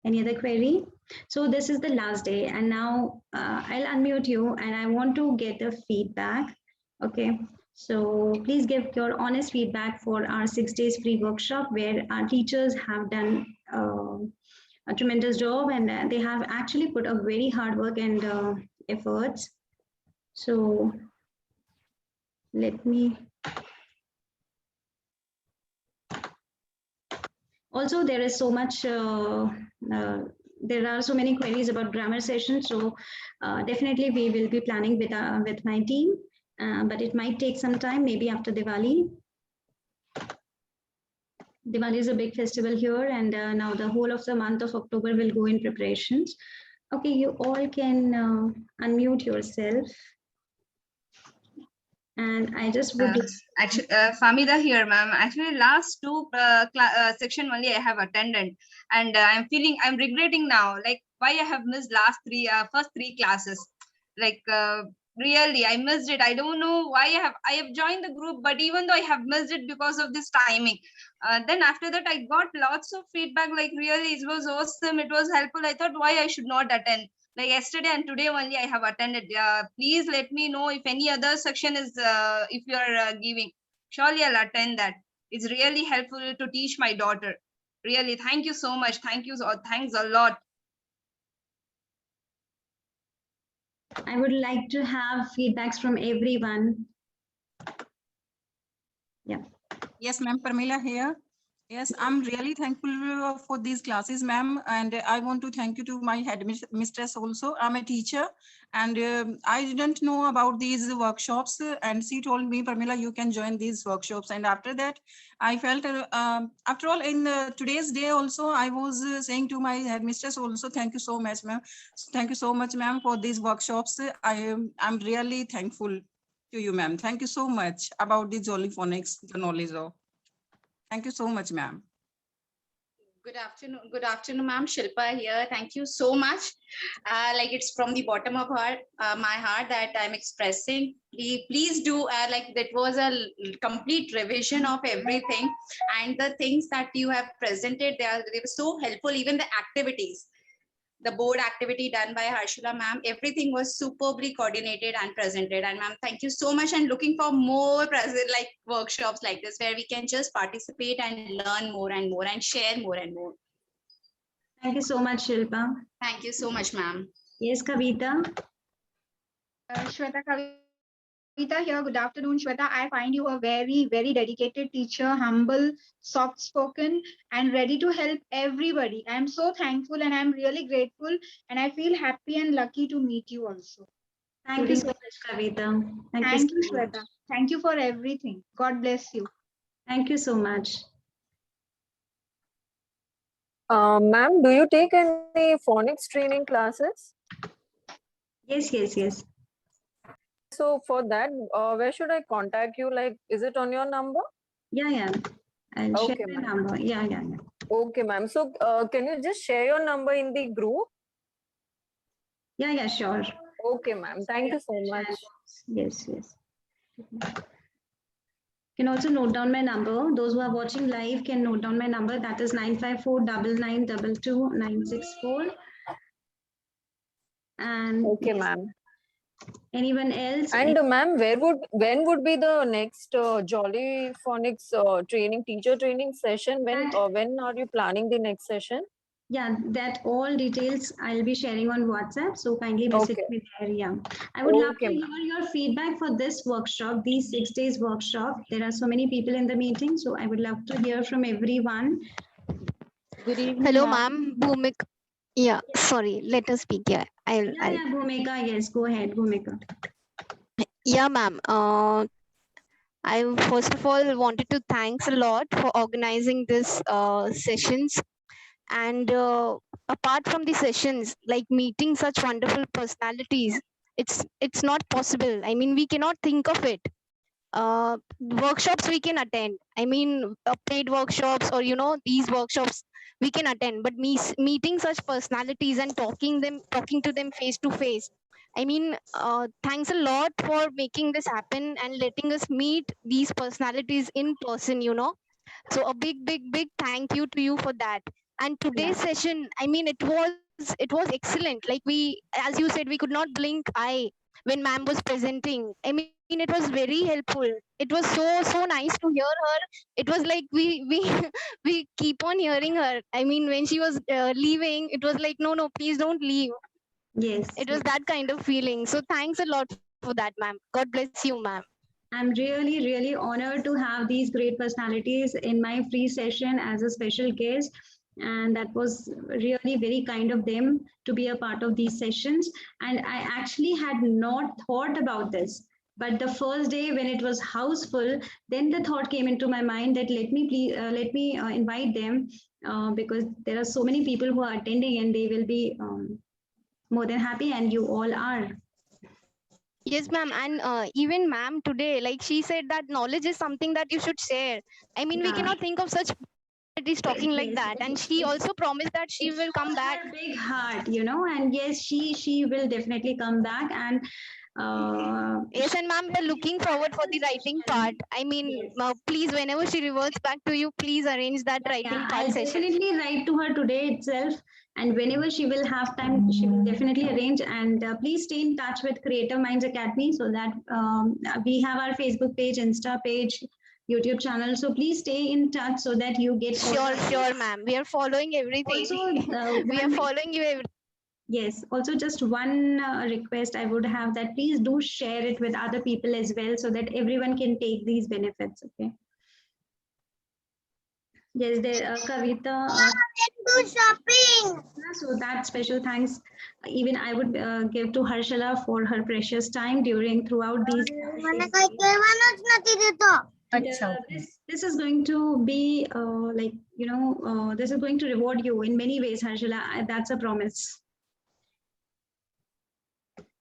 Any other query? So this is the last day, and now I'll unmute you, and I want to get the feedback. Okay, so please give your honest feedback for our 6 days free workshop, where our teachers have done a tremendous job, and they have actually put a very hard work and efforts. So let me. Also, there is so much, there are so many queries about grammar session. So definitely we will be planning with my team, but it might take some time, maybe after Diwali. Diwali is a big festival here, and now the whole of the month of October will go in preparations. Okay, you all can unmute yourself. And I just would actually Famida here, ma'am. Actually, last two section only I have attended, and I'm regretting now, like why I have missed last first three classes. Like really, I missed it. I don't know why I have joined the group, but even though I have missed it because of this timing, then after that I got lots of feedback. Like really, it was awesome. It was helpful. I thought why I should not attend. Like yesterday and today only I have attended. Please let me know if any other section is if you are giving. Surely I'll attend that. It's really helpful to teach my daughter. Really, thank you so much. Thanks a lot. I would like to have feedbacks from everyone. Yeah. Yes, ma'am. Parmila here. Yes, I'm really thankful for these classes, ma'am. And I want to thank you to my headmistress also. I'm a teacher, and I didn't know about these workshops. And she told me, Parmila, you can join these workshops. And after that, I felt, after all, in today's day also, I was saying to my headmistress also, thank you so much, ma'am. Thank you so much, ma'am, for these workshops. I'm really thankful to you, ma'am. Thank you so much about the JollyPhonics, the knowledge of. Thank you so much, ma'am. Good afternoon, ma'am. Shilpa here. Thank you so much. Like it's from the bottom of my heart that I'm expressing. Please do like that was a complete revision of everything, and the things that you have presented, they were so helpful. Even the activities, the board activity done by Harshula ma'am, everything was superbly coordinated and presented. And ma'am, thank you so much. And looking for more workshops like this where we can just participate and learn more and more and share more and more. Thank you so much, Shilpa. Thank you so much, ma'am. Yes, Kavita. Shweta Kavita here. Good afternoon, Shweta. I find you a very, very dedicated teacher, humble, soft-spoken, and ready to help everybody. I'm so thankful and I'm really grateful, and I feel happy and lucky to meet you also. Thank you so much, Kavita. Thank you, Shweta. Thank you for everything. God bless you. Thank you so much. Ma'am, do you take any phonics training classes? Yes. So for that, where should I contact you? Like, is it on your number? Yeah. I'll share my ma'am. number. Yeah. Okay, ma'am. So can you just share your number in the group? Yeah, sure. Okay, ma'am. Thank you so much. Yes. You can also note down my number. Those who are watching live can note down my number. That is 954-9922-964. And okay, ma'am. Anyone else? And ma'am, when would be the next JollyPhonics teacher training session? When are you planning the next session? Yeah, that all details I'll be sharing on WhatsApp. So kindly message me there. Yeah, I would love to hear your feedback for this workshop, these 6 days workshop. There are so many people in the meeting, so I would love to hear from everyone. Good evening. Hello, ma'am. Bhumika. Yeah, sorry. Let us speak. Yeah, I'll. Bhumika. Yes, go ahead, Bhumika. Yeah, ma'am. I first of all wanted to thanks a lot for organizing this sessions. And apart from the sessions, like meeting such wonderful personalities, it's not possible. I mean, we cannot think of it. Workshops we can attend. I mean, paid workshops or these workshops we can attend. But meeting such personalities and talking to them face to face. I mean, thanks a lot for making this happen and letting us meet these personalities in person. So a big thank you to you for that. And today's session, I mean, it was excellent. Like as you said, we could not blink eye when ma'am was presenting. I mean, it was very helpful. It was so nice to hear her. It was like we we keep on hearing her. I mean, when she was leaving, it was like, no, please don't leave. Yes. It was that kind of feeling. So thanks a lot for that, ma'am. God bless you, ma'am. I'm really honored to have these great personalities in my free session as a special guest. And that was really very kind of them to be a part of these sessions. And I actually had not thought about this. But the first day when it was houseful, then the thought came into my mind that let me invite them because there are so many people who are attending and they will be more than happy, and you all are. Yes, ma'am. And even ma'am today, like she said that knowledge is something that you should share. I mean, we cannot think of such is talking like that. And she also promised that she will come back. Her big heart, and yes, she will definitely come back. And yes, and ma'am, we're looking forward for the writing part. I mean, please, whenever she reverts back to you, please arrange that writing part I'll session. definitely write to her today itself. And whenever she will have time, she will definitely arrange. And please stay in touch with Creative Minds Academy so that we have our Facebook page, Insta page, YouTube channel. So please stay in touch so that you get. Sure, ma'am. We are following everything. Also, we are following you every. Yes. Also, just one request I would have that please do share it with other people as well so that everyone can take these benefits. Okay. Yes, there, Kavita. Do shopping. So that special thanks, even I would give to Harshala for her precious time throughout these. This is going to be this is going to reward you in many ways, Harshala. That's a promise.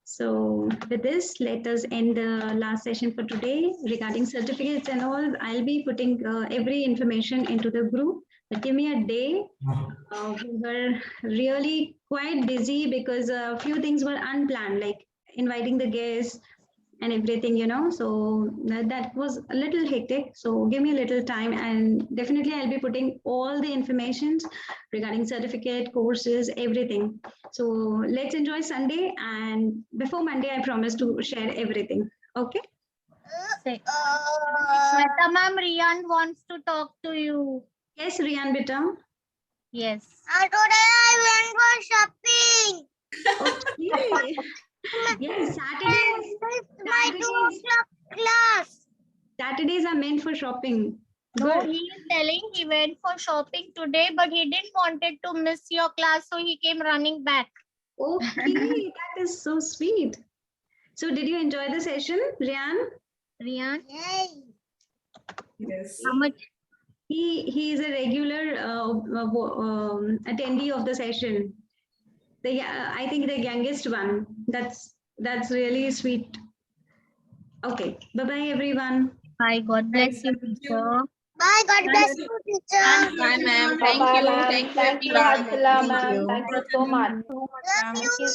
So with this, let us end the last session for today regarding certificates and all. I'll be putting every information into the group. But give me a day. We were really quite busy because a few things were unplanned, like inviting the guests and everything, so that was a little hectic. So give me a little time, and definitely I'll be putting all the information regarding certificate, courses, everything. So let's enjoy Sunday, and before Monday I promise to share everything. Okay. Shweta ma'am, Rian wants to talk to you. Yes, Rian beta. Yes. Today I went for shopping. Okay. Yes, My 2 o'clock class. Saturdays are meant for shopping. No, Good. he is telling he went for shopping today, but he didn't wanted to miss your class, so he came running back. Okay, that is so sweet. So did you enjoy the session, Rian? Rian? Yes. How much? He is a regular attendee of the session. I think the youngest one. That's really sweet. Okay. Bye bye everyone. Bye. God bless you, teacher. Bye. God Bye. bless you, teacher. Bye, ma'am. Bye Thank bye, you. ma'am. Thank you, Thank you, everyone. Hansila, Thank ma'am. you. Thank you so much. Love you.